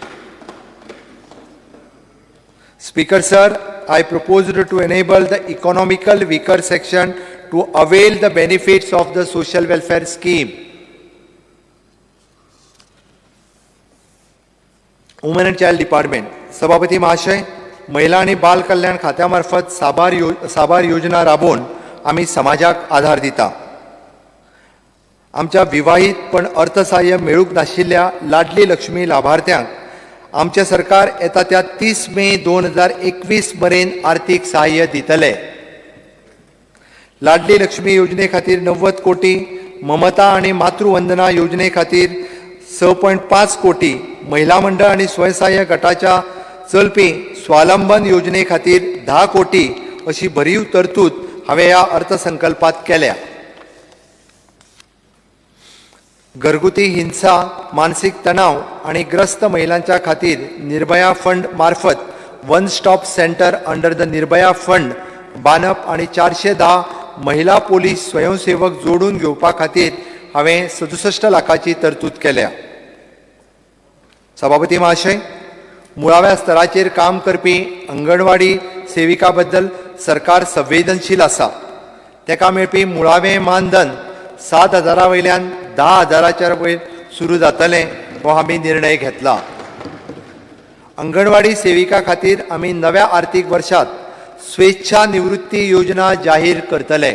Speaker sir, I propose to enable the economical weaker section to avail the benefits of the social welfare scheme. Women and child department. सभापती महाशय, महिला आणि बाल कल्याण खात्यामार्फत साबार योजना राबवून आम्ही समाजाक आधार दिता. आमच्या विवाहित पण अर्थसहाय्य मेळूक नाशिल्ल्या लाडली लक्ष्मी लाभार्थ्यांक आमचे सरकार येता त्या 30 मे 2021 मेरेन आर्थिक सहाय्य दितले. लाडली लक्ष्मी योजने खातीर 90 कोटी, ममता आणि मातृवंदना योजने खातीर 6.5 कोटी, महिला मंडळ आणि स्वयंसहाय्य गटाच्या चलपी स्वावलंबन योजने खातीर 10 कोटी अशी भरीव तरतूद हांवें ह्या अर्थसंकल्पात केल्या. घरगुती हिंसा, मानसिक तणाव आणि ग्रस्त महिलांच्या खातीर निर्भया फंड मार्फत one stop centre under the Nirbhaya fund बांदप आनी 410 महिला पोलीस स्वयंसेवक जोडून घेवपा खातीर हांवें 67 लाखाची तरतूद केल्या. सभापती महाशय, मुळाव्या स्तराचेर काम करपी अंगणवाडी सेविका बद्दल सरकार संवेदनशील आसा. तेका मेळपी मुळावें मानधन 7,000 वयल्यान 10,000 वयर सुरू जातलें हो आमी निर्णय घेतला. अंगणवाडी सेविका खातीर आमी नव्या आर्थीक वर्षांत स्वेच्छा निवृत्ती योजना जाहीर करतले.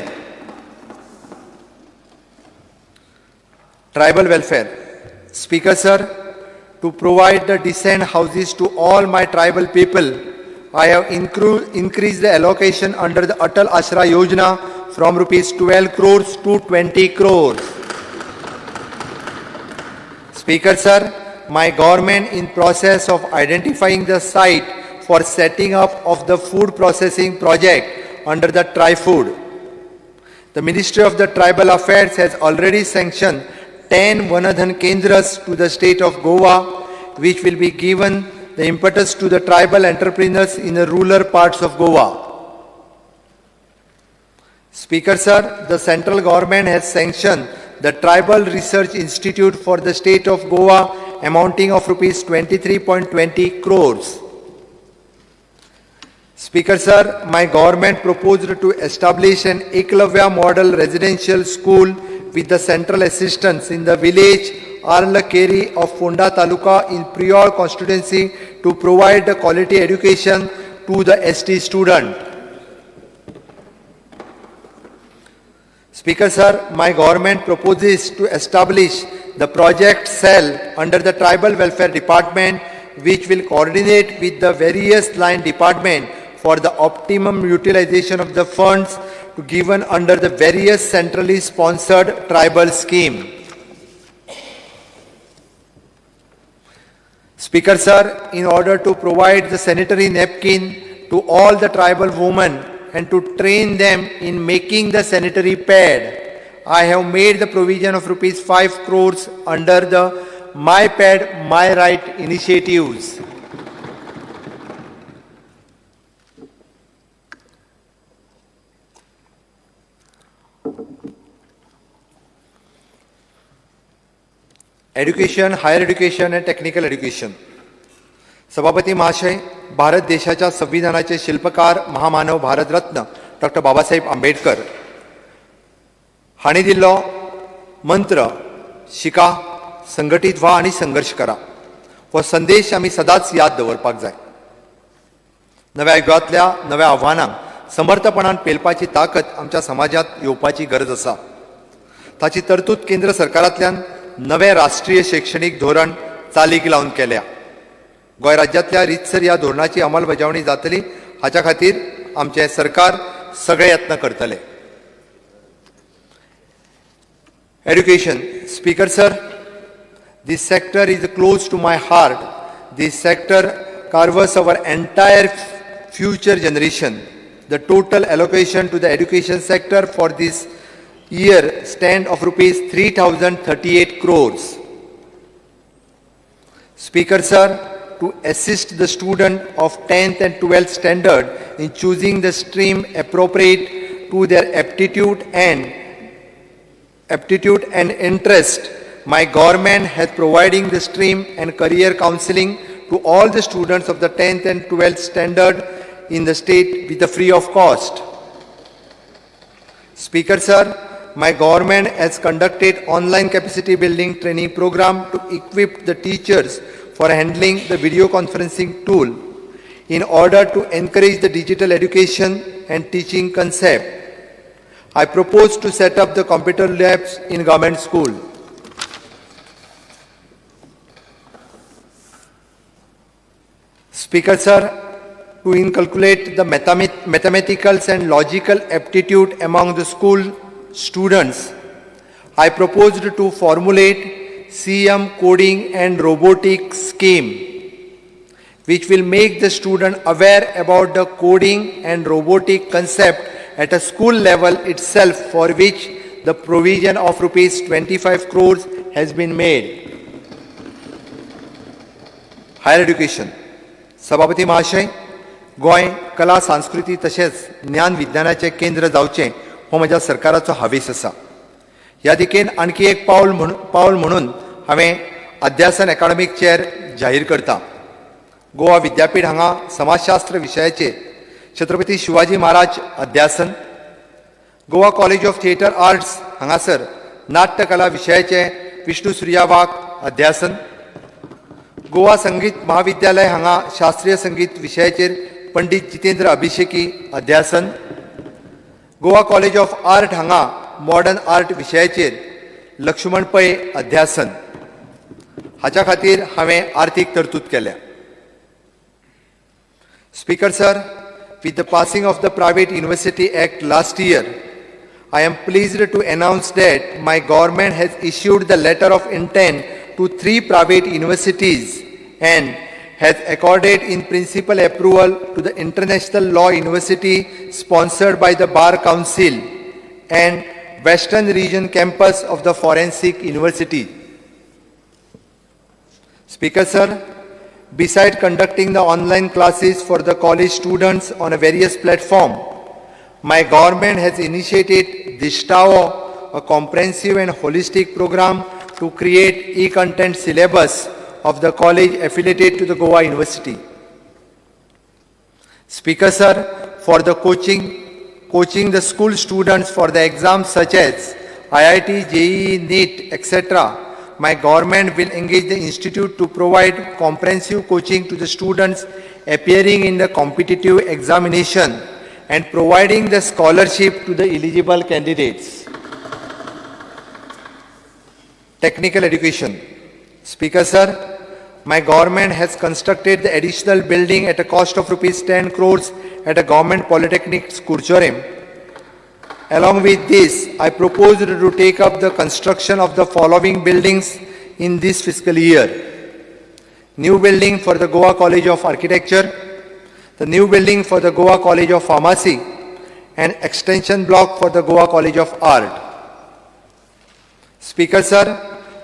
Tribal welfare. Speaker sir, to provide the decent houses to all my tribal people, I have increased the allocation under the Atal Ashra Yojana from rupees 12 crores to 20 crores. Speaker sir, my government in process of identifying the site for setting up of the food processing project under the Tri-Food. The Ministry of the Tribal Affairs has already sanctioned 10 Vanadhan Kendras to the state of Goa, which will be given the impetus to the tribal entrepreneurs in the rural parts of Goa. Speaker sir, the central government has sanctioned the Tribal Research Institute for the state of Goa amounting of rupees 23.20 crores. Speaker sir, my government proposed to establish an Eklavya model residential school with the central assistance in the village Arlakeri of Fonda Taluka in Prior constituency to provide the quality education to the ST student. Speaker sir, my government proposes to establish the project cell under the Tribal Welfare Department, which will coordinate with the various line departments for the optimum utilization of the funds given under the various centrally sponsored tribal scheme. Speaker sir, in order to provide the sanitary napkin to all the tribal women and to train them in making the sanitary pad, I have made the provision of rupees 5 crores under the My Pad, My Right initiatives. Education, higher education and technical education. सभापती महाशय, भारत देशाच्या संविधानाचे शिल्पकार महामानव भारतरत्न डॉ. बाबासाहेब आंबेडकर हांणी दिल्लो मंत्र शिका, संघटीत व्हा आणि संघर्ष करा हो संदेश आमी सदांच याद दवरपाक जाय. नव्या युगांतल्या नव्या आव्हानांक समर्थपणान पेलपाची ताकद आमच्या समाजात येवपाची गरज आसा. ताची तरतूद केंद्र सरकारांतल्यान नवे राष्ट्रीय शैक्षणिक धोरण चालीक लावन केल्या. गोंय राज्यांतल्या रितसर ह्या धोरणाची अंमलबजावणी जातली हाच्या खातीर आमचे सरकार सगळे यत्न करतले. Education. Speaker sir, this sector is close to my heart. This sector covers our entire future generation. The total allocation to the education sector for this year stand of rupees 3,038 crores. Speaker sir, to assist the student of 10th and 12th standard in choosing the stream appropriate to their aptitude and interest, my government has providing the stream and career counseling to all the students of the 10th and 12th standard in the state with a free of cost. Speaker sir, my government has conducted online capacity building training program to equip the teachers for handling the video conferencing tool in order to encourage the digital education and teaching concept. I propose to set up the computer labs in government school. Speaker sir, to inculcate the mathematical and logical aptitude among the school students, I proposed to formulate CM coding and robotics scheme, which will make the student aware about the coding and robotic concept at a school level itself, for which the provision of rupees 25 crores has been made. Higher education. सभापती महाशय, गोंय कला संस्कृती तशेंच ज्ञान विज्ञानाचें केंद्र जावचें हो म्हज्या सरकाराचो हावेस आसा. ह्या दिकेन आणखी एक पावल म्हणून हांवें अध्यासन अकादमीक चेर जाहीर करता. गोवा विद्यापीठ हांगा समाजशास्त्र विशयाचेर छत्रपती शिवाजी महाराज अध्यासन, Goa college of theatre arts हांगासर नाट्यकला विशयाचें विष्णू सुर्या वाघ अध्यासन, गोवा संगीत महाविद्यालय हांगा शास्त्रीय संगीत विशयाचेर पंडित जितेंद्र अभिषेकी अध्यासन, गोवा कॉलेज ऑफ आर्ट हांगा मॉडर्न आर्ट विशयाचेर लक्ष्मण पै अध्यासन. हाच्या खातीर हांवें आर्थीक तरतूद केल्या. Speaker sir, with the passing of the Private University Act last year, I am pleased to announce that my government has issued the letter of intent to 3 private universities and has accorded in principle approval to the International Law University sponsored by the Bar Council and Western Region campus of the Forensic University. Speaker sir, beside conducting the online classes for the college students on a various platform, my government has initiated Dishtao, a comprehensive and holistic program to create e-content syllabus of the college affiliated to the Goa University. Speaker sir, for the coaching the school students for the exams such as IIT, JEE, NEET, etc., my government will engage the institute to provide comprehensive coaching to the students appearing in the competitive examination and providing the scholarship to the eligible candidates. Technical education. Speaker sir, my government has constructed the additional building at a cost of rupees 10 crores at a government polytechnic Skurchorim. Along with this, I propose to take up the construction of the following buildings in this fiscal year. New building for the Goa College of Architecture, the new building for the Goa College of Pharmacy, and extension block for the Goa College of Art. Speaker sir,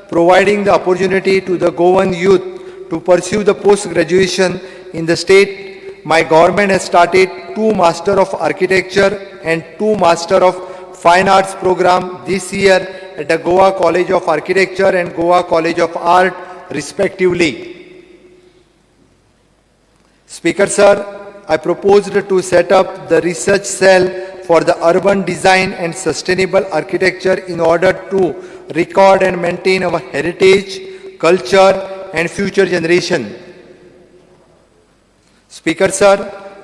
providing the opportunity to the Goan youth to pursue the post-graduation in the state, my government has started 2 Master of Architecture and 2 Master of Fine Arts program this year at the Goa College of Architecture and Goa College of Art respectively. Speaker sir, I proposed to set up the research cell for the urban design and sustainable architecture in order to record and maintain our heritage, culture and future generation. Speaker sir,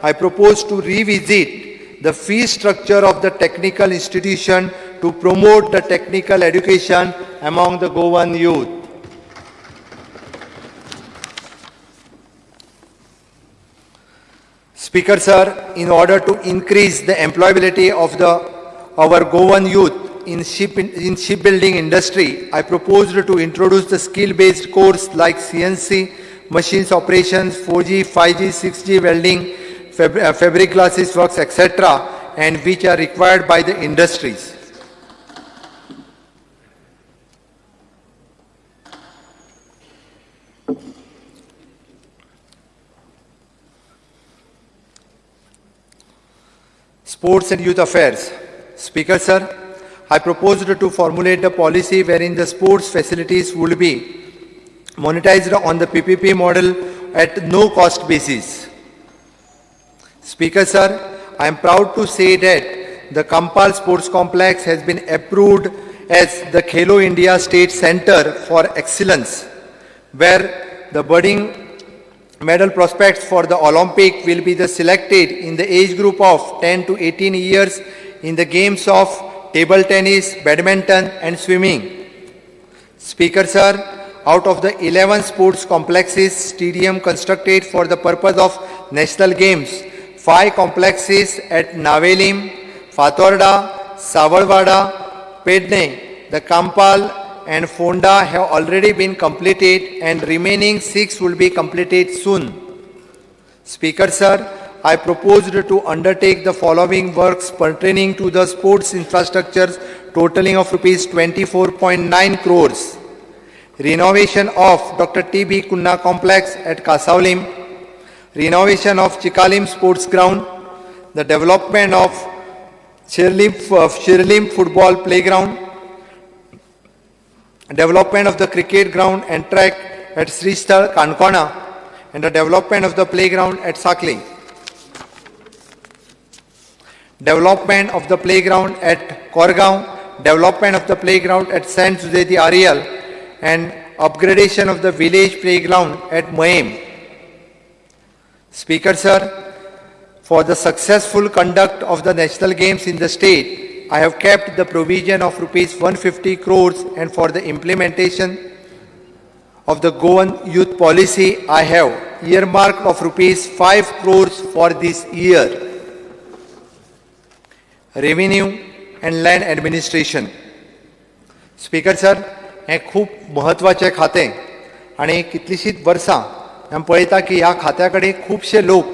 I propose to revisit the fee structure of the technical institution to promote the technical education among the Goan youth. Speaker sir, in order to increase the employability of our Goan youth in shipbuilding industry, I proposed to introduce the skill-based course like CNC, machines operations, 4G, 5G, 6G welding, fabric glasses works, etc., and which are required by the industries. Sports and Youth Affairs. Speaker sir, I proposed to formulate a policy wherein the sports facilities would be monetized on the PPP model at no cost basis. Speaker sir, I am proud to say that the Kampal Sports Complex has been approved as the Khelo India State Center for Excellence, where the budding medal prospects for the Olympic will be selected in the age group of 10 to 18 years in the games of table tennis, badminton and swimming. Speaker sir, out of the 11 sports complexes stadium constructed for the purpose of national games, 5 complexes at Navelim, Fatorda, Savalwada, Pedne, the Kampal and Fonda have already been completed and remaining 6 will be completed soon. Speaker sir, I proposed to undertake the following works pertaining to the sports infrastructures totaling of rupees 24.9 crores. Renovation of Dr. T.B. Kunna Complex at Kasaulim, renovation of Chikalim Sports Ground, the development of Shirlim Football Playground, development of the cricket ground and track at Sristhal Kankona, and the development of the playground at Sakli. Development of the playground at Korgaon, development of the playground at Saint Suzeti Ariel, and upgradation of the village playground at Maim. Speaker Sir, for the successful conduct of the national games in the state, I have kept the provision of rupees 150 crores, and for the implementation of the Goan youth policy, I have earmarked of rupees 5 crores for this year. Revenue and Land Administration. Speaker Sir, हे खूप महत्वाचे खाते आणि कितलीशीच वर्सां आमी पळयता की ह्या खात्याकडे खुबशे लोक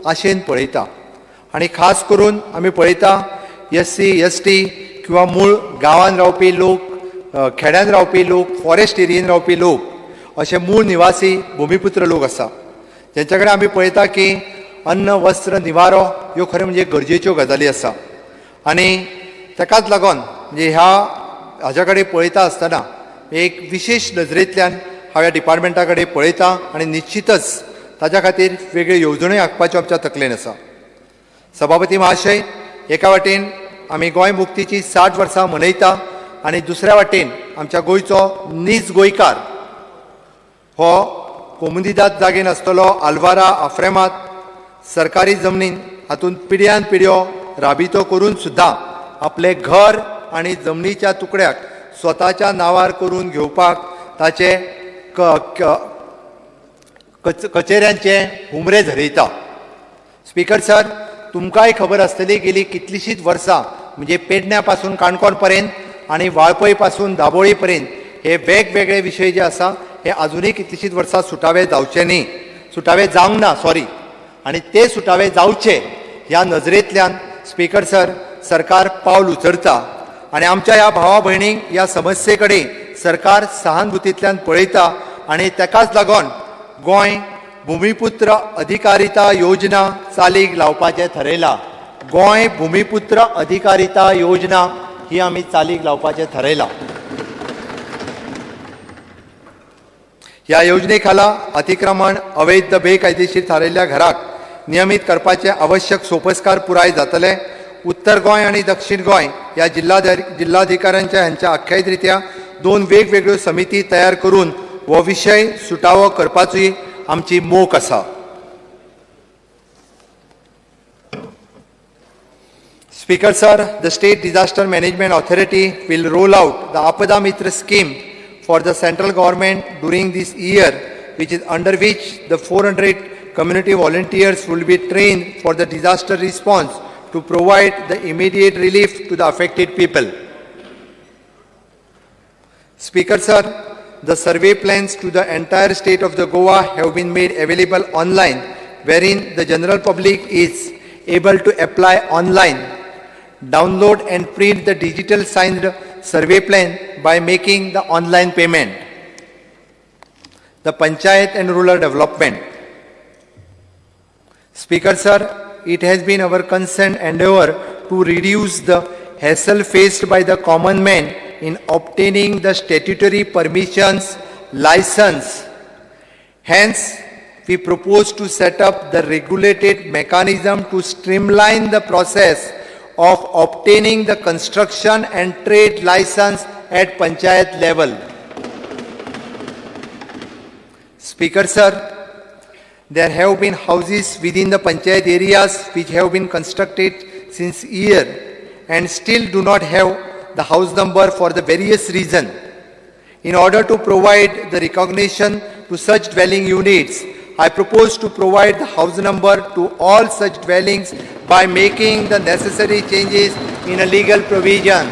आशेन पळयता आणि खास करून आमी पळयता SC, ST किंवा मूळ गांवांत रावपी लोक, खेड्यांत रावपी लोक, फॉरेस्ट एरियेन रावपी लोक अशे मूळ निवासी भूमिपुत्र लोक आसा जेंच्या कडेन आमी पळयता की अन्न, वस्त्र, निवारो ह्यो खरें म्हणजे गरजेच्यो गजाली आसा आणि ताकाच लागून म्हणजे हाच्या कडेन पळयता आसतना एक विशेष नजरेंतल्यान हांव ह्या डिपार्टमेंटा कडेन पळयता आणि निश्चितच ताच्या खातीर वेगळ्यो येवजण्यो आंखपाच्यो आमच्या तकलेन आसा. सभापती महाशय, एका वाटेन आमी गोंय मुक्तीची 60 वर्सां मनयता आणि दुसऱ्या वाटेन आमच्या गोंयचो नीज गोंयकार हो कोमुदिदाद जागेन आसतलो आल्वारा आफ्रेमात सरकारी जमनीन हातूंत पिढ्यान पिढ्यो राबितो करून सुद्धा आपले घर आणि जमनीच्या तुकड्याक स्वताच्या नावार करून घेवपाक ताचे कचेऱ्यांचे हुमरे झरयता. स्पीकर सर, तुमकांय खबर आसतली गेली कितलीशीच वर्सां म्हणजे पेडण्या पासून काणकोण पर्यंत आणि वाळपय पासून दाबोळी पर्यंत हे वेगवेगळे विशय जे आसा हे अजूनही कितलीशीच वर्सां सुटावे जावचे न्ही, सुटावे जावंक ना आणि ते सुटावे जावचे ह्या नजरेंतल्यान स्पीकर सर सरकार पावल उचलता आणि आमच्या ह्या भावा भयणींक ह्या समस्ये कडेन सरकार सहानुभुतींतल्यान पळयता आणि ताकाच लागून गोंय भूमिपुत्र अधिकारिता योजना चालीक लावपाचें थारायलां. गोंय भूमिपुत्र अधिकारिता योजना ही आमी चालीक लावपाचें थारायलां. ह्या योजने खाला अतिक्रमण, अवैध बेकायदेशीर थारायल्ल्या घराक नियमित करपाचे आवश्यक सोपस्कार पुराय जातले. उत्तर गोंय आणि दक्षिण गोंय ह्या जिल्हाधिकाऱ्यांच्या हांच्या अख्यायित रित्या 2 वेगवेगळ्यो समिती तयार करून हो विशय सुटावो करपाची आमची मोख आसा. Speaker sir, the State Disaster Management Authority will roll out the Apada Mitra scheme for the central government during this year, which is under which the 400 community volunteers will be trained for the disaster response to provide the immediate relief to the affected people. Speaker sir, the survey plans to the entire state of the Goa have been made available online, wherein the general public is able to apply online, download and print the digital signed survey plan by making the online payment. The Panchayat and Rural Development. Speaker sir, it has been our concerned endeavor to reduce the hassle faced by the common man in obtaining the statutory permissions, license. Hence, we propose to set up the regulated mechanism to streamline the process of obtaining the construction and trade license at Panchayat level. Speaker sir, there have been houses within the Panchayat areas which have been constructed since year and still do not have the house number for the various reason. In order to provide the recognition to such dwelling units, I propose to provide the house number to all such dwellings by making the necessary changes in a legal provision.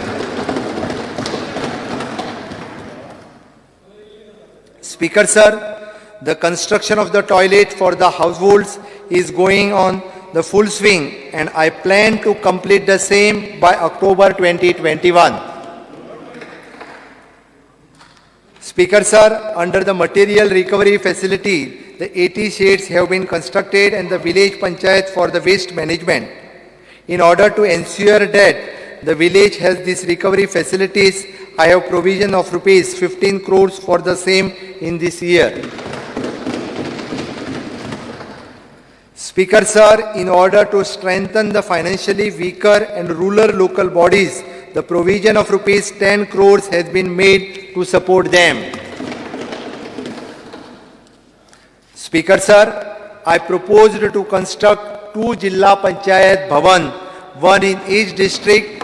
Speaker sir, the construction of the toilet for the households is going on the full swing and I plan to complete the same by October 2021. Speaker sir, under the material recovery facility, the 80 sheds have been constructed and the village panchayat for the waste management. In order to ensure that the village has these recovery facilities, I have provision of rupees 15 crores for the same in this year. Speaker Sir, in order to strengthen the financially weaker and rural local bodies, the provision of rupees 10 crores has been made to support them. Speaker Sir, I proposed to construct 2 Jilla Panchayat Bhavan, one in each district,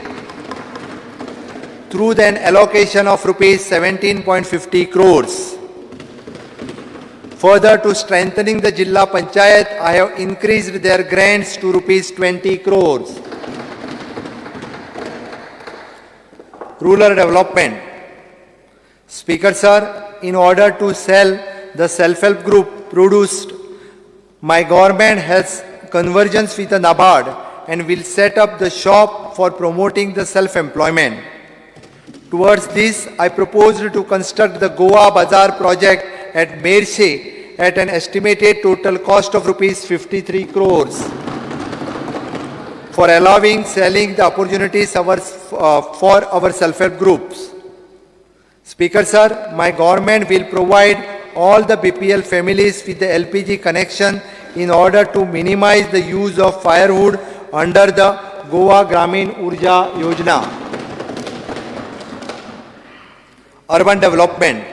through an allocation of rupees 17.50 crores. Further, to strengthening the Jilla Panchayat, I have increased their grants to rupees 20 crores. Rural development. Speaker Sir, in order to sell the self-help group produced, my government has convergence with the NABARD and will set up the shop for promoting the self-employment. Towards this, I proposed to construct the Goa Bazaar project at Mershe at an estimated total cost of rupees 53 crores for allowing selling the opportunities for our self-help groups. Speaker Sir, my government will provide all the BPL families with the LPG connection in order to minimize the use of firewood under the Goa Gramin Urja Yojana. Urban development.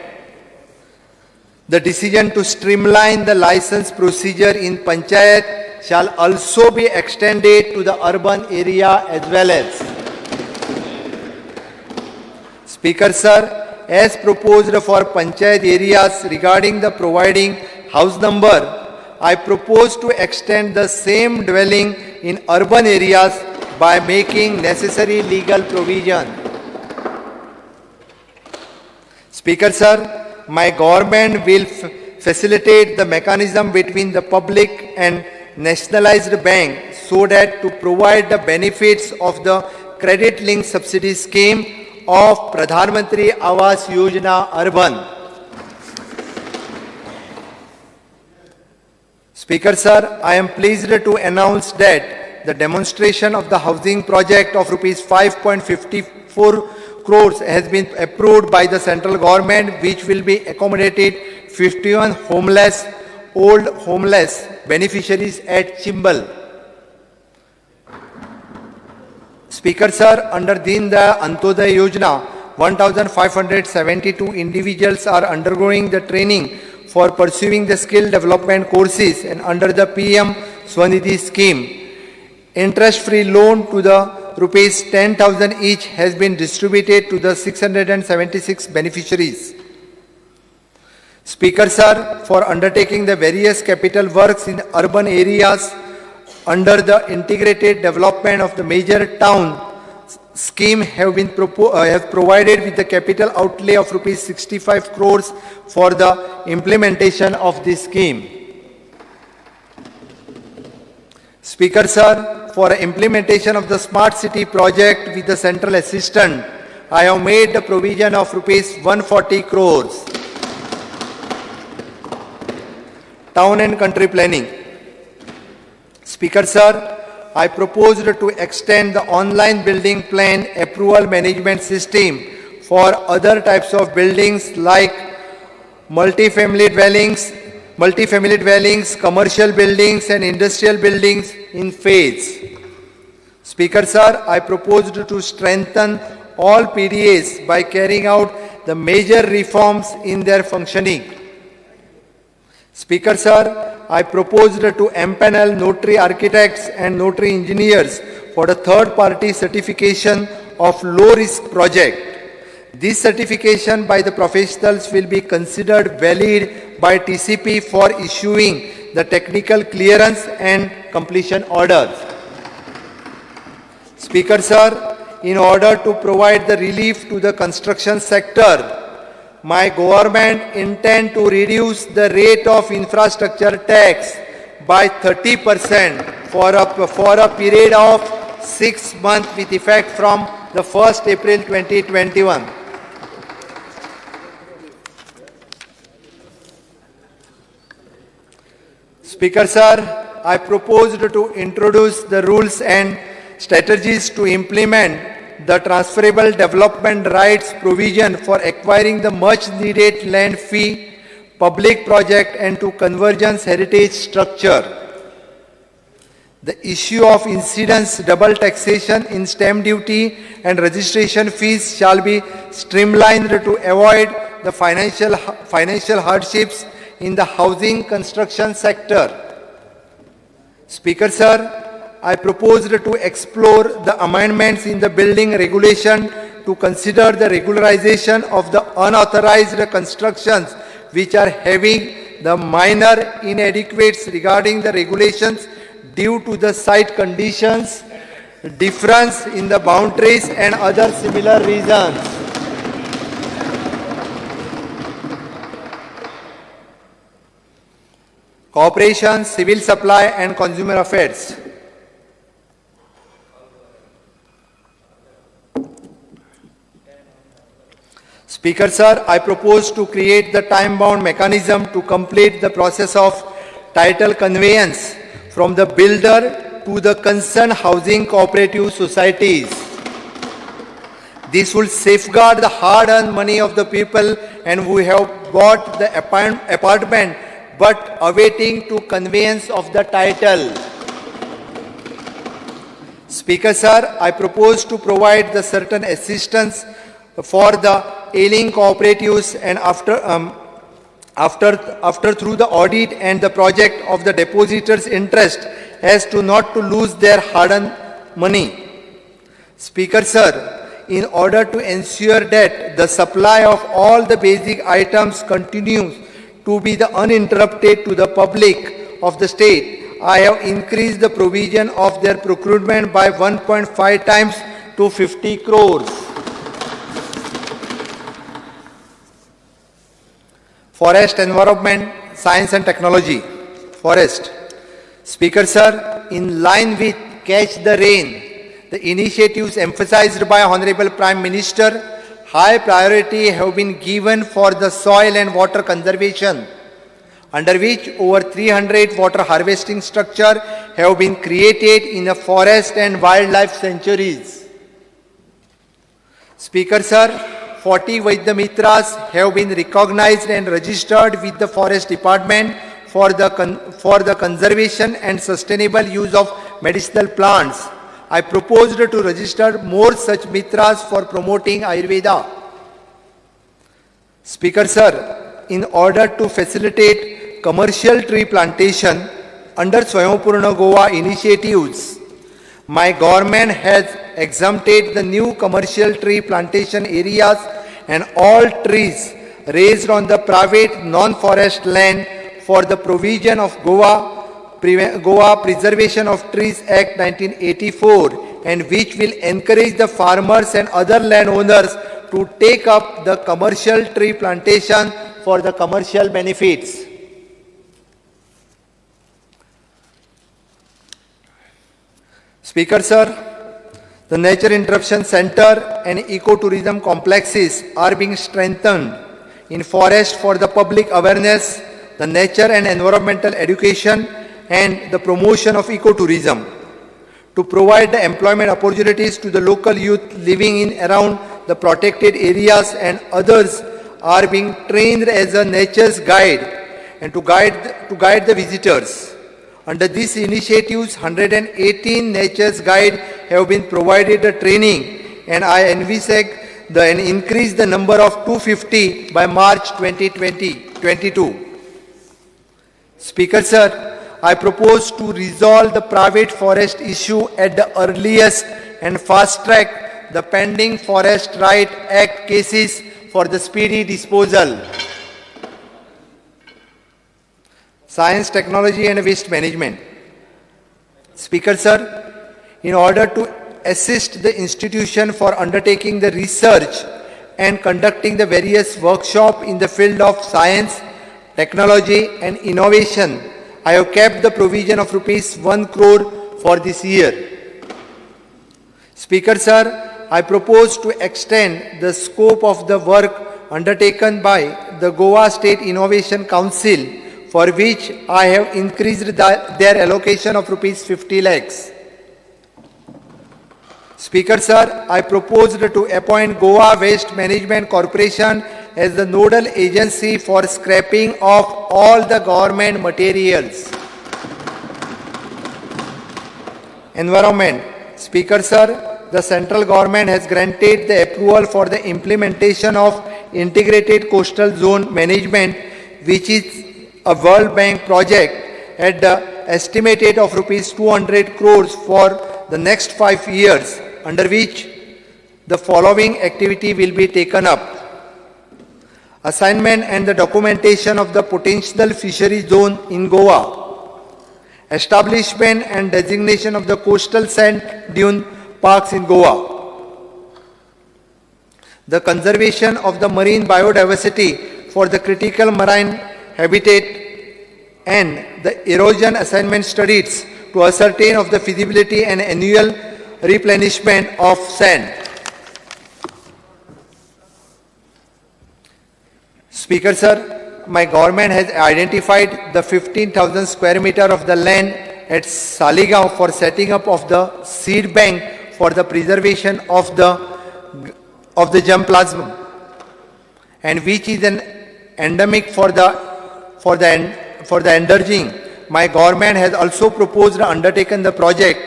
The decision to streamline the license procedure in Panchayat shall also be extended to the urban area as well as. Speaker Sir, as proposed for Panchayat areas regarding the providing house number, I propose to extend the same dwelling in urban areas by making necessary legal provision. Speaker Sir, my government will facilitate the mechanism between the public and nationalized bank so that to provide the benefits of the credit-linked subsidy scheme of Pradhan Mantri Awas Yojana Urban. Speaker Sir, I am pleased to announce that the demonstration of the housing project of rupees 5.54 crores has been approved by the central government, which will be accommodated 51 old homeless beneficiaries at Chimbal. Speaker Sir, under Deen Dayal Antyodaya Yojana, 1,572 individuals are undergoing the training for pursuing the skill development courses, and under the PM Swanidhi scheme, interest-free loan to the rupees 10,000 each has been distributed to the 676 beneficiaries. Speaker Sir, for undertaking the various capital works in urban areas under the integrated development of the major town scheme have provided with the capital outlay of rupees 65 crores for the implementation of this scheme. Speaker Sir, for implementation of the Smart City project with the central assistant, I have made the provision of rupees 140 crores. Town and country planning. Speaker Sir, I proposed to extend the online building plan approval management system for other types of buildings like multi-family dwellings, commercial buildings and industrial buildings in phase. Speaker Sir, I proposed to strengthen all PDAs by carrying out the major reforms in their functioning. Speaker Sir, I proposed to empanel notary architects and notary engineers for the third-party certification of low-risk project. This certification by the professionals will be considered valid by TCP for issuing the technical clearance and completion orders. Speaker Sir, in order to provide the relief to the construction sector, my government intends to reduce the rate of infrastructure tax by 30% for a period of 6 months with effect from the 1st April 2021. Speaker sir, I proposed to introduce the rules and strategies to implement the transferable development rights provision for acquiring the much needed land fee public project and to convergence heritage structure. The issue of incidence double taxation in stamp duty and registration fees shall be streamlined to avoid the financial hardships in the housing construction sector. Speaker sir, I proposed to explore the amendments in the building regulation to consider the regularization of the unauthorized constructions which are having the minor inadequacies regarding the regulations due to the site conditions, difference in the boundaries and other similar reasons. Cooperation, Civil Supply and Consumer Affairs. Speaker sir, I propose to create the time-bound mechanism to complete the process of title conveyance from the builder to the concerned housing cooperative societies. This will safeguard the hard-earned money of the people and who have bought the apartment but awaiting to conveyance of the title. Speaker sir, I propose to provide the certain assistance for the ailing cooperatives and after through the audit and the project of the depositors' interest as to not to lose their hard-earned money. Speaker sir, in order to ensure that the supply of all the basic items continues to be the uninterrupted to the public of the state, I have increased the provision of their procurement by 1.5 times to 50 crores. Forest, Environment, Science and Technology. Forest. Speaker sir, in line with Catch the Rain, the initiatives emphasized by Honorable Prime Minister, high priority have been given for the soil and water conservation, under which over 300 water harvesting structures have been created in the forest and wildlife sanctuaries. Speaker sir, 40 Vaidyamitras have been recognized and registered with the Forest Department for the conservation and sustainable use of medicinal plants. I proposed to register more such mitras for promoting Ayurveda. Speaker sir, in order to facilitate commercial tree plantation under Swayambhupurna Goa initiatives, my government has exempted the new commercial tree plantation areas and all trees raised on the private non-forest land for the provision of Goa Preservation of Trees Act 1984, and which will encourage the farmers and other landowners to take up the commercial tree plantation for the commercial benefits. Speaker sir, the Nature Interruption Center and Ecotourism complexes are being strengthened in forest for the public awareness, the nature and environmental education and the promotion of ecotourism, to provide the employment opportunities to the local youth living in around the protected areas, and others are being trained as a nature's guide and to guide the visitors. Under these initiatives, 118 nature's guides have been provided the training, and I envisage and increase the number of 250 by March 2022. Speaker sir, I propose to resolve the private forest issue at the earliest and fast track the pending Forest Right Act cases for the speedy disposal. Science, Technology and Waste Management. Speaker sir, in order to assist the institution for undertaking the research and conducting the various workshops in the field of science, technology and innovation, I have kept the provision of ₹1 crore for this year. Speaker sir, I propose to extend the scope of the work undertaken by the Goa State Innovation Council for which I have increased their allocation of rupees 50 lakhs. Speaker sir, I proposed to appoint Goa Waste Management Corporation as the nodal agency for scrapping of all the government materials. Environment. Speaker sir, the central government has granted the approval for the implementation of integrated coastal zone management, which is a World Bank project at the estimated of rupees 200 crores for the next 5 years, under which the following activity will be taken up. Assignment and the documentation of the potential fishery zone in Goa. Establishment and designation of the coastal sand dune parks in Goa. The conservation of the marine biodiversity for the critical marine habitat and the erosion assignment studies to ascertain of the feasibility and annual replenishment of sand. Speaker sir, my government has identified the 15,000 square meter of the land at Saligaon for setting up of the seed bank for the preservation of the germplasm, and which is an endemic for the endangered. My government has also proposed undertaken the project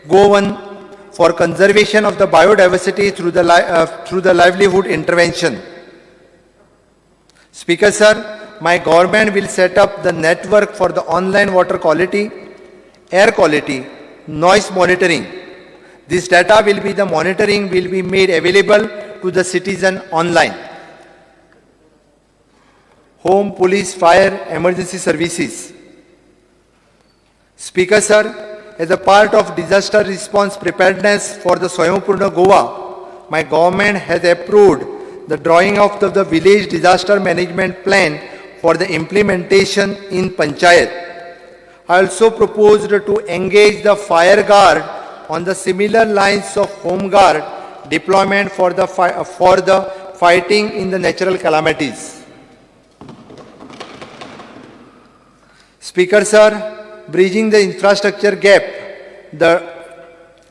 Go1 for conservation of the biodiversity through the livelihood intervention. Speaker sir, my government will set up the network for the online water quality, air quality, noise monitoring. This data will be made available to the citizen online. Home, police, fire, emergency services. Speaker sir, as a part of disaster response preparedness for the Swayambhupurna Goa, my government has approved the drawing of the village disaster management plan for the implementation in Panchayat. I also proposed to engage the fire guard on the similar lines of home guard deployment for the fighting in the natural calamities. Speaker sir, bridging the infrastructure gap, the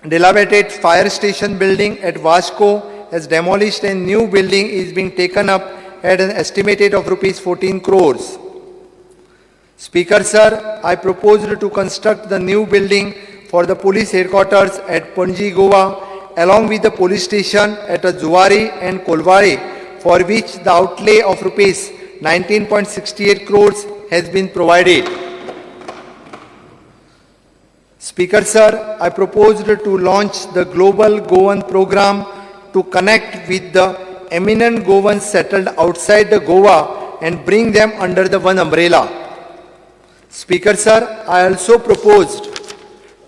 dilapidated fire station building at Vasco has demolished and new building is being taken up at an estimated of rupees 14 crores. Speaker sir, I proposed to construct the new building for the police headquarters at Panji, Goa, along with the police station at Zuari and Kolwari, for which the outlay of rupees 19.68 crores has been provided. Speaker sir, I proposed to launch the Global Goan program to connect with the eminent Goans settled outside the Goa and bring them under the one umbrella. Speaker sir, I also proposed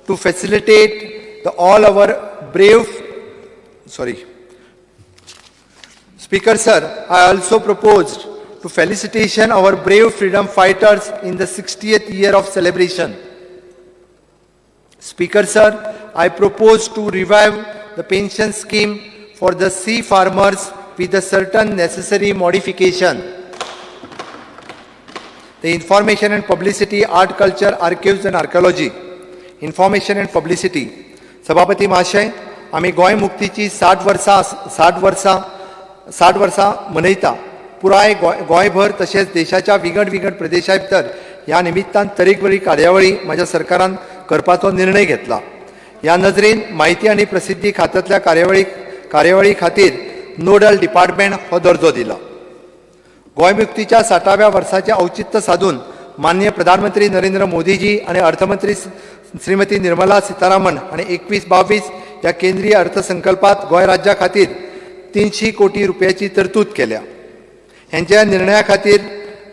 to facilitate all our brave, Speaker sir, I also proposed to felicitation our brave freedom fighters in the 60th year of celebration. Speaker sir, I propose to revive the pension scheme for the sea farmers with a certain necessary modification. The information and publicity, art, culture, archives and archaeology. Information and publicity. सभापती महाशय, आम्ही गोंय मुक्तीची 60 वर्सां मनयता. पुराय गोंयभर तशेंच देशाच्या विंगड प्रदेशा भितर ह्या निमित्तान तरेकवारी कार्यावळी माझ्या सरकारान करपाचो निर्णय घेतला. ह्या नजरेन माहिती आणि प्रसिद्धी खात्यातल्या कार्यावळी खातीर नोडल डिपार्टमेंट हो दर्जो दिला. गोंय मुक्तीच्या 60व्या वर्साचे औचित्य साधून माननीय प्रधानमंत्री नरेंद्र मोदीजी आणि अर्थमंत्री श्रीमती निर्मला सीतारामन आणि 21-22 या केंद्रीय अर्थसंकल्पात गोंय राज्या खातीर 300 कोटी रुपयाची तरतूद केल्या. ह्यांच्या निर्णया खातीर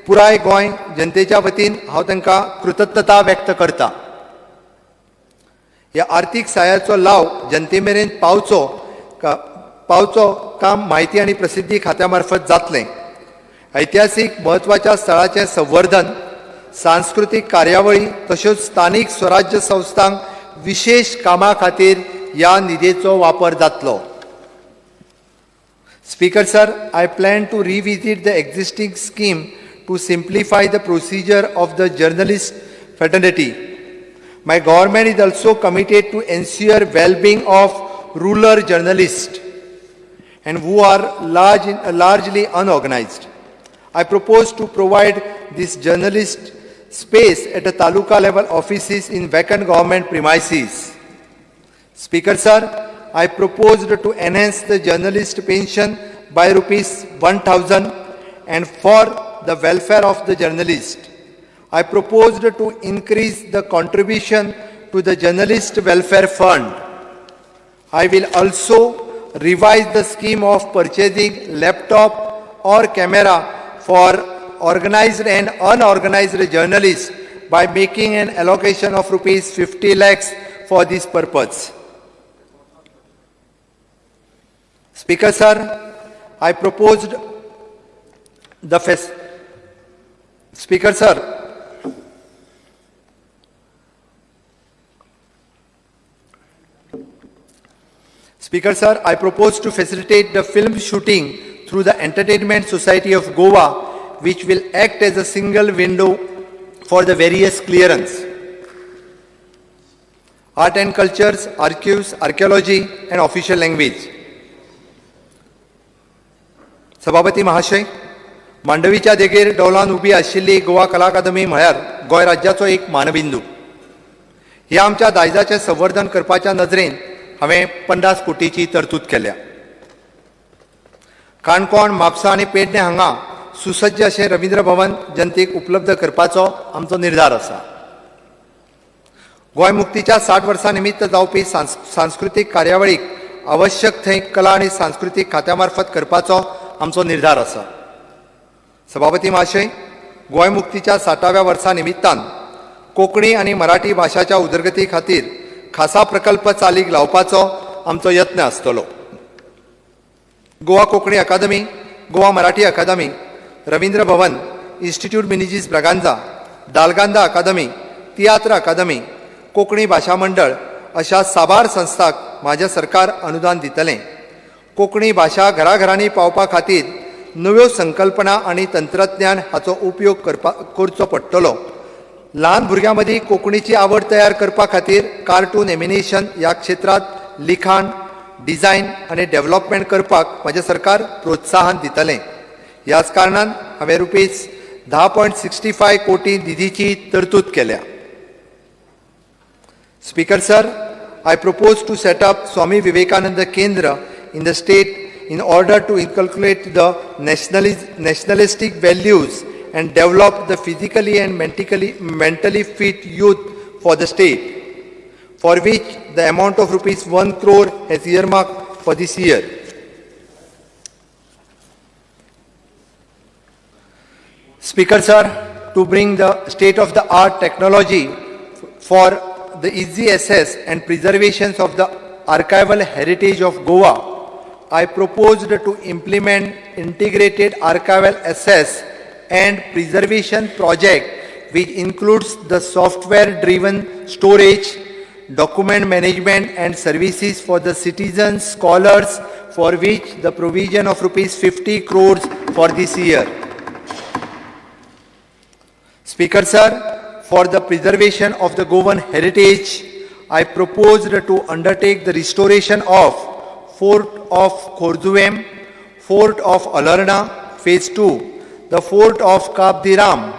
पुराय गोंय जनतेच्या वतीन हांव तांकां कृतज्ञता व्यक्त करता. ह्या आर्थीक सहाय्याचो लाव जनते मेरेन पावचो काम माहिती आणि प्रसिद्धी खात्या मार्फत जातलें. ऐतिहासीक महत्वाच्या स्थळांचें संवर्धन, सांस्कृतिक कार्यावळी तशेंच स्थानीक स्वराज्य संस्थांक विशेष कामां खातीर ह्या निधीचो वापर जातलो. Speaker sir, I plan to revisit the existing scheme to simplify the procedure of the journalist fraternity. My government is also committed to ensure well-being of rural journalists and who are largely unorganized. I propose to provide this journalist space at the taluka level offices in vacant government premises. Speaker sir, I proposed to enhance the journalist pension by rupees 1,000 and for the welfare of the journalist. I proposed to increase the contribution to the Journalist Welfare Fund. I will also revise the scheme of purchasing laptop or camera for organized and unorganized journalists by making an allocation of rupees 50 lakhs for this purpose. Speaker sir, I proposed the Speaker sir, Speaker sir, I propose to facilitate the film shooting through the Entertainment Society of Goa, which will act as a single window for the various clearance. Art and cultures, archives, archaeology and official language. सभापती महाशय, मांडवीच्या देगेर डौलान उबी आशिल्ली गोवा कला अकादमी म्हळ्यार गोंय राज्याचो एक मानबिंदू. ह्या आमच्या दायजाचें संवर्धन करपाच्या नदरेन हांवें 50 कोटीची तरतूद केल्या. काणकोण, म्हापसा आनी पेडणे हांगा सुसज्ज अशें रवींद्र भवन जनतेक उपलब्ध करपाचो आमचो निर्धार आसा. गोंय मुक्तीच्या 60 वर्सां निमित्त जावपी सांस्कृतीक कार्यावळीक आवश्यक थंय कला आनी सांस्कृतीक खात्या मार्फत करपाचो आमचो निर्धार आसा. सभापती महाशय, गोंय मुक्तीच्या 60व्या वर्सा निमित्तान कोंकणी आनी मराठी भाशाच्या उदरगती खातीर खासा प्रकल्प चालीक लावपाचो आमचो यत्न आसतलो. गोवा कोंकणी अकादमी, गोवा मराठी अकादमी, रवींद्र भवन, इन्स्टिट्यूट मिनिजीस ब्रागांजा, दालगांदा अकादमी, तियात्र अकादमी, कोंकणी भाशा मंडळ अशा साबार संस्थांक म्हाजें सरकार अनुदान दितलें. कोंकणी भाशा घराघरांनी पावपा खातीर नव्यो संकल्पना आनी तंत्रज्ञान हाचो उपयोग करचो पडटलो. ल्हान भुरग्यां मदीं कोंकणीची आवड तयार करपा खातीर कार्टून एनिमेशन ह्या क्षेत्रांत लिखाण, डिझायन आनी डेव्हलपमेंट करपाक म्हजें सरकार प्रोत्साहन दितलें. ह्याच कारणान हांवें रुपीज 10.65 कोटी निधीची तरतूद केल्या. Speaker sir, I propose to set up Swami Vivekananda Kendra in the state in order to inculcate the nationalistic values and develop the physically and mentally fit youth for the state, for which the amount of rupees 1 crore has earmarked for this year. Speaker sir, to bring the state-of-the-art technology for the easy access and preservation of the archival heritage of Goa, I proposed to implement integrated archival access and preservation project which includes the software-driven storage, document management and services for the citizens, scholars, for which the provision of rupees 50 crores for this year. Speaker sir, for the preservation of the Goan heritage, I proposed to undertake the restoration of Fort of Khorzuem, Fort of Alarna, Phase 2, the Fort of Kabdiram,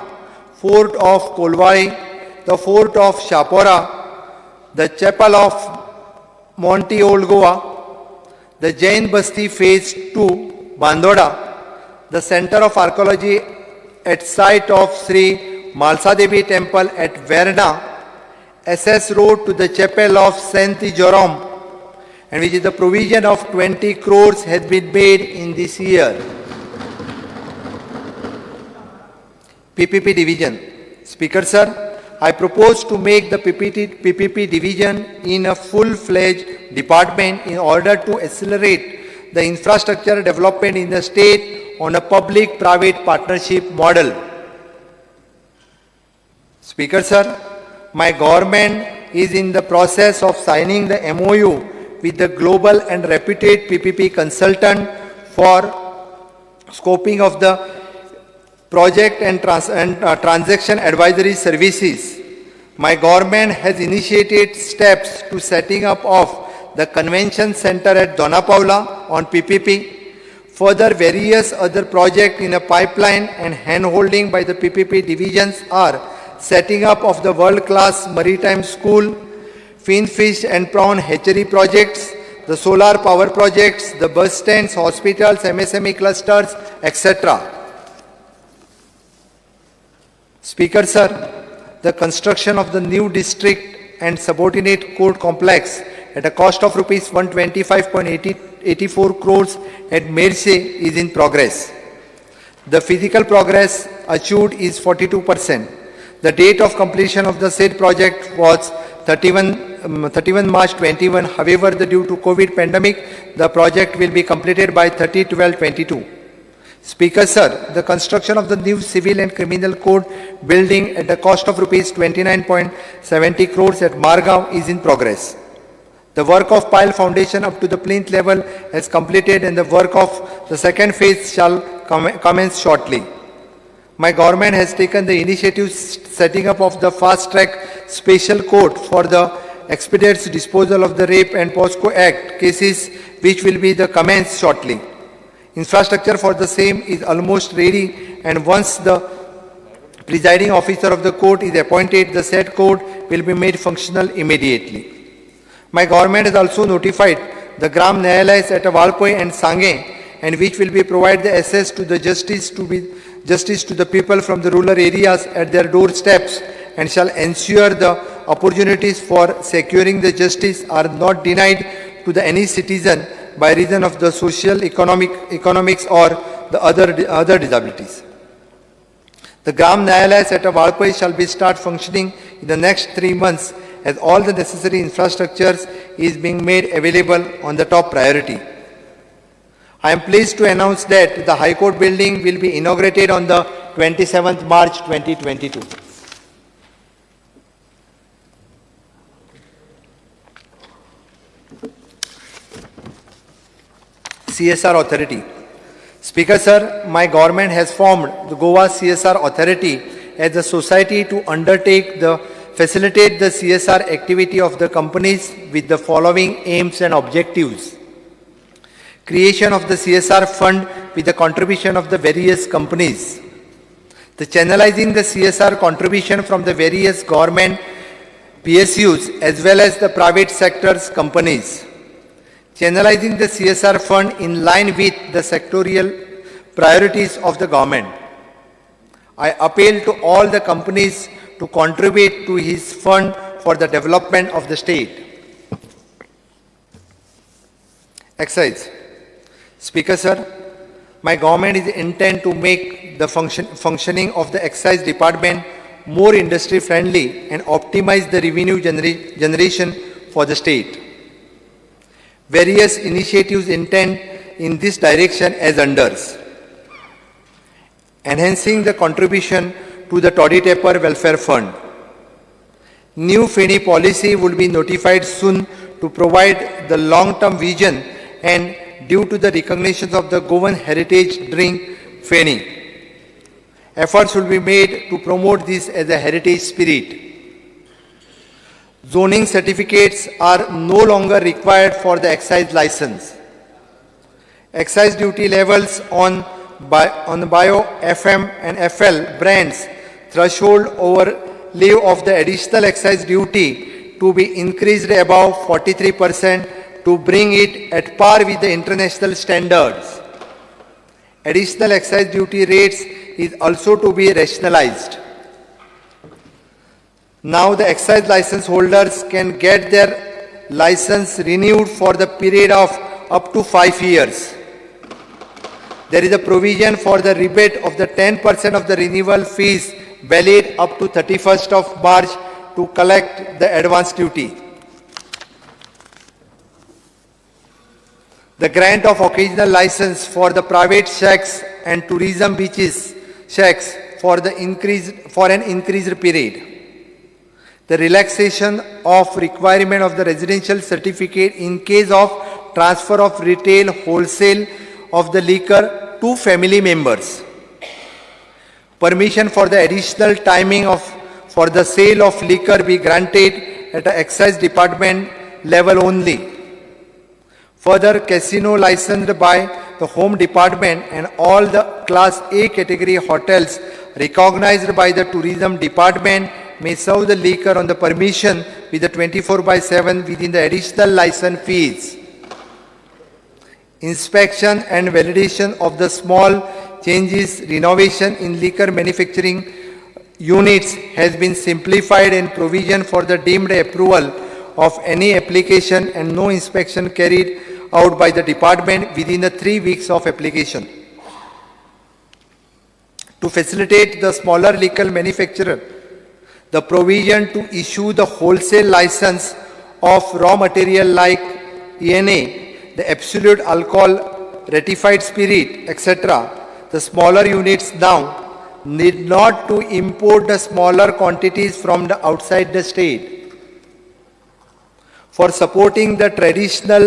Fort of Kolwai, the Fort of Shapora, the Chapel of Monty Old Goa, the Jain Basti Phase 2, Bandoda, the Center of Archaeology at site of Sri Malsa Devi Temple at Verna, SS Road to the Chapel of Saint Jerome, and which is the provision of 20 crores has been made in this year. PPP division. Speaker sir, I propose to make the PPP division in a full-fledged department in order to accelerate the infrastructure development in the state on a public-private partnership model. Speaker sir, my government is in the process of signing the MOU with the global and reputed PPP consultant for scoping of the project and transaction advisory services. My government has initiated steps to setting up of the convention center at Dona Paula on PPP. Further, various other projects in a pipeline and hand-holding by the PPP divisions are setting up of the world-class maritime school, fin fish and prawn hatchery projects, the solar power projects, the bus stands, hospitals, MSME clusters, etc. Speaker, sir, the construction of the new district and subordinate court complex at a cost of rupees 125.84 crores at Merse is in progress. The physical progress achieved is 42%. The date of completion of the said project was 31 March 21. However, due to COVID pandemic, the project will be completed by 30/12/22. Speaker, sir, the construction of the new civil and criminal code building at the cost of rupees 29.70 crores at Margao is in progress. The work of pile foundation up to the plinth level is completed and the work of the second phase shall commence shortly. My government has taken the initiative setting up of the fast track special court for the expeditious disposal of the Rape and POSCO Act cases, which will be the commenced shortly. Infrastructure for the same is almost ready, and once the presiding officer of the court is appointed, the said court will be made functional immediately. My government has also notified the Gram Nyayalayas at Valpoi and Sange, and which will be provide the access to the justice to the people from the rural areas at their doorsteps, and shall ensure the opportunities for securing the justice are not denied to any citizen by reason of the social, economics or the other disabilities. The Gram Nyayalayas at Valpoi shall be start functioning in the next 3 months, as all the necessary infrastructures is being made available on the top priority. I am pleased to announce that the High Court building will be inaugurated on the 27th March 2022. CSR Authority. Speaker, sir, my government has formed the Goa CSR Authority as a society to facilitate the CSR activity of the companies with the following aims and objectives. Creation of the CSR fund with the contribution of the various companies. The channelizing the CSR contribution from the various government PSUs as well as the private sector's companies. Channelizing the CSR fund in line with the sectorial priorities of the government. I appeal to all the companies to contribute to his fund for the development of the state. Excise. Speaker, sir, my government is intent to make the functioning of the excise department more industry friendly and optimize the revenue generation for the state. Various initiatives intend in this direction as unders. Enhancing the contribution to the Toddy Tapper Welfare Fund. New Feni policy will be notified soon to provide the long-term vision, and due to the recognition of the Goan heritage drink Feni, efforts will be made to promote this as a heritage spirit. Zoning certificates are no longer required for the excise license. Excise duty levels on Bio, FM and FL brands threshold overlay of the additional excise duty to be increased above 43% to bring it at par with the international standards. Additional excise duty rates is also to be rationalized. Now the excise license holders can get their license renewed for the period of up to 5 years. There is a provision for the rebate of the 10% of the renewal fees valid up to 31st of March to collect the advance duty. The grant of occasional license for the private shacks and tourism beaches shacks for an increased period. The relaxation of requirement of the residential certificate in case of transfer of retail wholesale of the liquor to family members. permission for the additional timing for the sale of liquor be granted at the excise department level only. Further, casino licensed by the home department and all the class A category hotels recognized by the tourism department may serve the liquor on the permission with the 24/7 within the additional license fees. Inspection and validation of the small changes, renovation in liquor manufacturing units has been simplified, and provision for the deemed approval of any application and no inspection carried out by the department within the 3 weeks of application. To facilitate the smaller liquor manufacturer, the provision to issue the wholesale license of raw material like ENA, the absolute alcohol, ratified spirit, etc. The smaller units now need not to import the smaller quantities from the outside the state. For supporting the traditional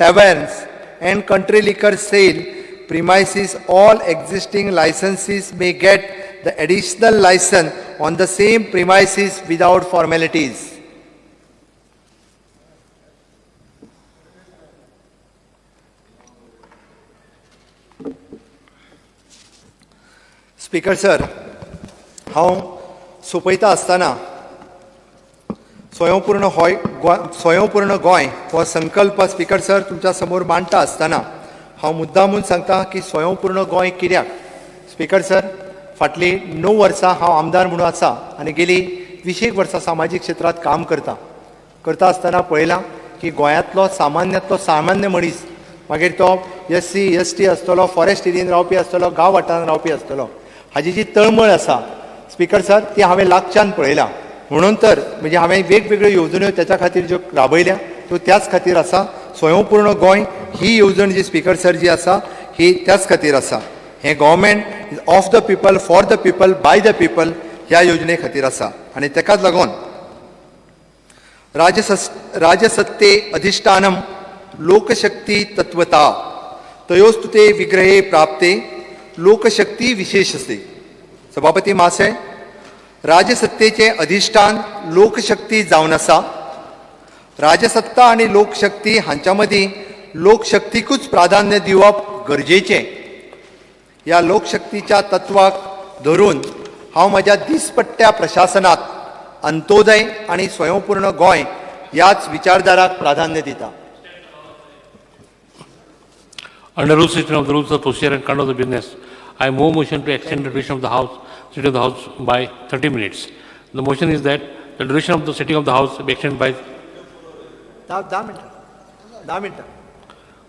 taverns and country liquor sale premises, all existing licenses may get the additional license on the same premises without formalities. Speaker sir, हांव सोपयता आसतना स्वयंपूर्ण गोंय हो संकल्प speaker sir तुमच्या समोर मांडटा आसतना हांव मुद्दामून सांगता की स्वयंपूर्ण गोंय कित्याक. स्पीकर सर, फाटली 9 वर्सां हांव आमदार म्हणून आसा आनी गेली 20 वर्सां सामाजीक क्षेत्रांत काम करता आसतना पळयलां की गोंयांतलो सामान्य मनीस, मागीर तो SC ST आसतलो, फॉरेस्ट एरियेन रावपी आसतलो, गांव वाठारांत रावपी आसतलो, हाजी जी तळमळ आसा स्पीकर सर ती हांवें लागच्यान पळयलां. म्हणून तर म्हणजे हांवें वेगवेगळ्यो येवजण्यो त्याच्या खातीर ज्यो राबयल्या त्यो त्याच खातीर आसा. स्वयंपूर्ण गोंय ही येवजण जी स्पीकर सर जी आसा ही त्याच खातीर आसा. हें government of the people, for the people, by the people ह्या योजने खातीर आसा. आनी तेकाच लागून राजसत्ते अधिष्ठानम लोकशक्ती तत्वता तयोस्तुते विग्रहे प्राप्ते लोकशक्ती विशेषसे. सभापती महाशय, राजसत्तेचे अधिष्ठान लोकशक्ती जावन आसा. राजसत्ता आणि लोकशक्ती हांच्या मदीं लोकशक्तीकूच प्राधान्य दिवप गरजेचें. ह्या लोकशक्तीच्या तत्वाक धरून हांव म्हज्या दिसपट्ट्या प्रशासनात अंत्योदय आणि स्वयंपूर्ण गोंय ह्याच विचारधाराक प्राधान्य दिता. Under rule system of the rules of procedure and conduct of the business, I move motion to extend the duration of the house, sitting of the house by 30 minutes. The motion is that the duration of the sitting of the house be extended by 10 minutes.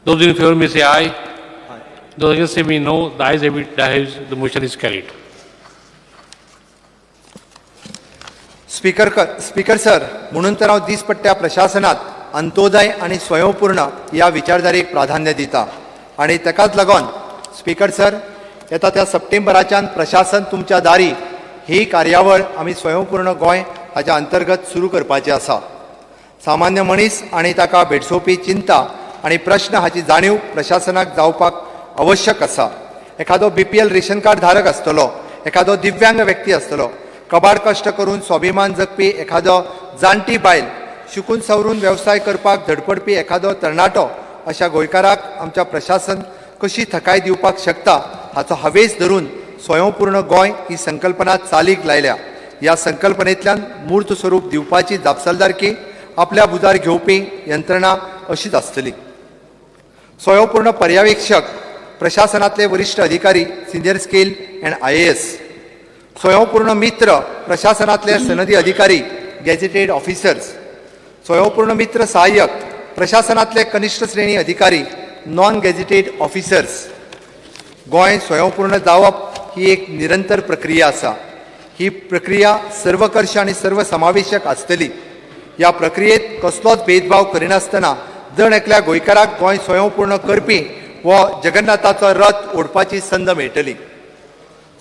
Those in favor may say aye. Those against say no. The ayes have it. The motion is carried. Speaker sir, म्हणून तर हांव दिसपट्ट्या प्रशासनात अंत्योदय आणि स्वयंपूर्ण ह्या विचारधारेक प्राधान्य दिता. आणि तेकाच लागून स्पीकर सर, येता त्या सप्टेंबराच्यान प्रशासन तुमच्या दारी ही कार्यावळ आमी स्वयंपूर्ण गोंय हाच्या अंतर्गत सुरू करपाची आसा. सामान्य मनीस आणि ताका भेडसोवपी चिंता आणि प्रश्न हाची जाणीव प्रशासनाक जावपाक आवश्यक आसा. एखादो BPL रेशन कार्ड धारक आसतलो, एखादो दिव्यांग व्यक्ती आसतलो, कबाड कश्ट करून स्वाभिमान जगपी एखादो जाणटी बायल, शिकून सवरून व्यवसाय करपाक धडपडपी एखादो तरणाटो, अशा गोंयकाराक आमच्या प्रशासन कशी थाकाय दिवपाक शकता हाचो हावेस धरून स्वयंपूर्ण गोंय ही संकल्पना चालीक लायल्या. ह्या संकल्पनेंतल्यान मूर्त स्वरूप दिवपाची जापसालदारकी आपल्या बुजार घेवपी यंत्रणा अशीच आसतली. स्वयंपूर्ण पर्यवेक्षक प्रशासनातले वरिष्ठ अधिकारी, सिनियर स्केल अँड IAS. स्वयंपूर्ण मित्र प्रशासनातले सनदी अधिकारी, गॅजेटेड ऑफिसर्स. स्वयंपूर्ण मित्र सहाय्यक प्रशासनातले कनिष्ठ श्रेणी अधिकारी, नॉन गॅजेटेड ऑफिसर्स. गोंय स्वयंपूर्ण जावप ही एक निरंतर प्रक्रिया आसा. ही प्रक्रिया सर्वकर्ष आणि सर्वसमावेशक आसतली. ह्या प्रक्रियेत कसलोच भेदभाव करिनासतना दर एकल्या गोंयकाराक गोंय स्वयंपूर्ण करपी वो जगन्नाथाचो रथ ओडपाची संद मेळटली.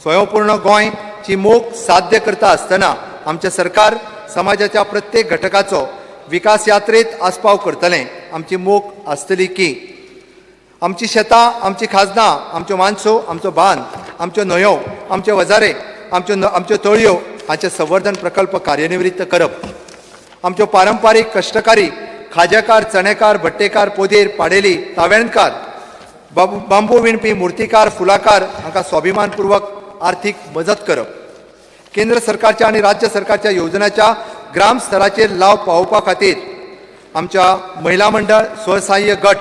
स्वयंपूर्ण गोंयची मोख साध्य करता आसतना आमचे सरकार समाजाच्या प्रत्येक घटकाचो विकास यात्रेत आस्पाव करतलें. आमची मोख आसतली की आमची शेतां, आमची खाजनां, आमच्यो मानसो, आमचो बांद आमच्यो न्हंयो, आमचे वजारे, आमच्यो तळयो हांचे संवर्धन प्रकल्प कार्यान्वित करप, आमच्यो पारंपारीक कश्टकारी खाजेकार, चणेकार, भट्टेकार, पोदेर, पाडेली, तावेणकार, बांबू विणपी, मुर्तीकार, फुलाकार हांकां स्वाभिमानपूर्वक आर्थीक मजत करप, केंद्र सरकारच्या आणि राज्य सरकारच्या योजनांच्या ग्राम स्तराचेर लाव पावोवपा खातीर आमच्या महिला मंडळ स्वसहाय्य गट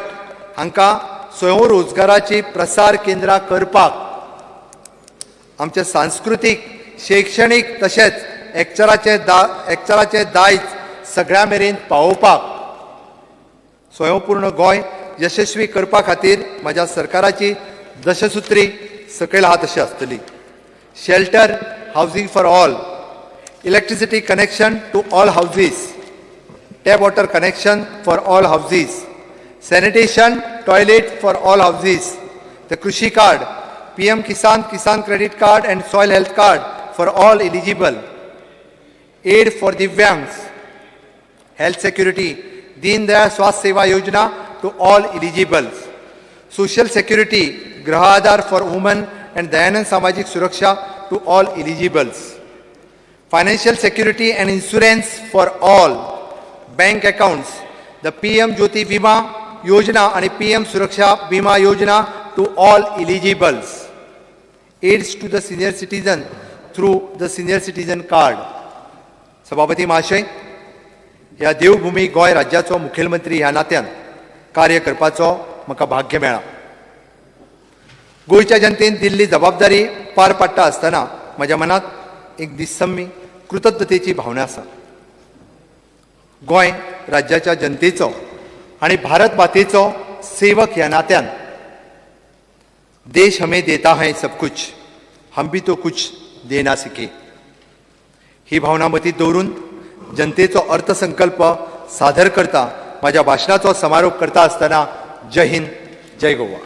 हांकां स्वयंरोजगाराची प्रसार केंद्रां करपाक, आमचे सांस्कृतीक, शैक्षणीक तशेंच एकचाराचे दायज सगळ्या मेरेन पावोवपाक स्वयंपूर्ण गोंय यशस्वी करपा खातीर म्हज्या सरकाराची दशसुत्री सकयल आहा तशी आसतली. Shelter, housing for all, electricity connection to all houses, tap water connection for all houses, sanitation, toilet for all houses, the Krushi card, PM Kisan credit card and soil health card for all eligible, aid for Divyangs, health security, Deen Dayal Swasth Seva Yojana to all eligibles, social security, Graha Aadhar for women and Dayanand Samajik Suraksha to all eligibles, financial security and insurance for all, bank accounts, the PM Jyoti Bima Yojana and PM Suraksha Bima Yojana to all eligibles, aids to the senior citizen through the senior citizen card. सभापती महाशय, ह्या देवभूमी गोंय राज्याचो मुखेलमंत्री ह्या नात्यान कार्य करपाचो म्हाका भाग्य मेळ्ळा. गोंयच्या जनतेन दिल्ली जबाबदारी पार पाडटा आसतना म्हज्या मनात एक दिससम्मी कृतज्ञतेची भावना आसा. गोंय राज्याच्या जनतेचो आणि भारत मातेचो सेवक ह्या नात्यान देश हमें देता है सब कुछ, हम भी तो कुछ दे ना सके ही भावना मतीत दवरून जनतेचो अर्थसंकल्प सादर करता म्हज्या भाशणाचो समारोप करता आसतना जय हिंद, जय गोवा.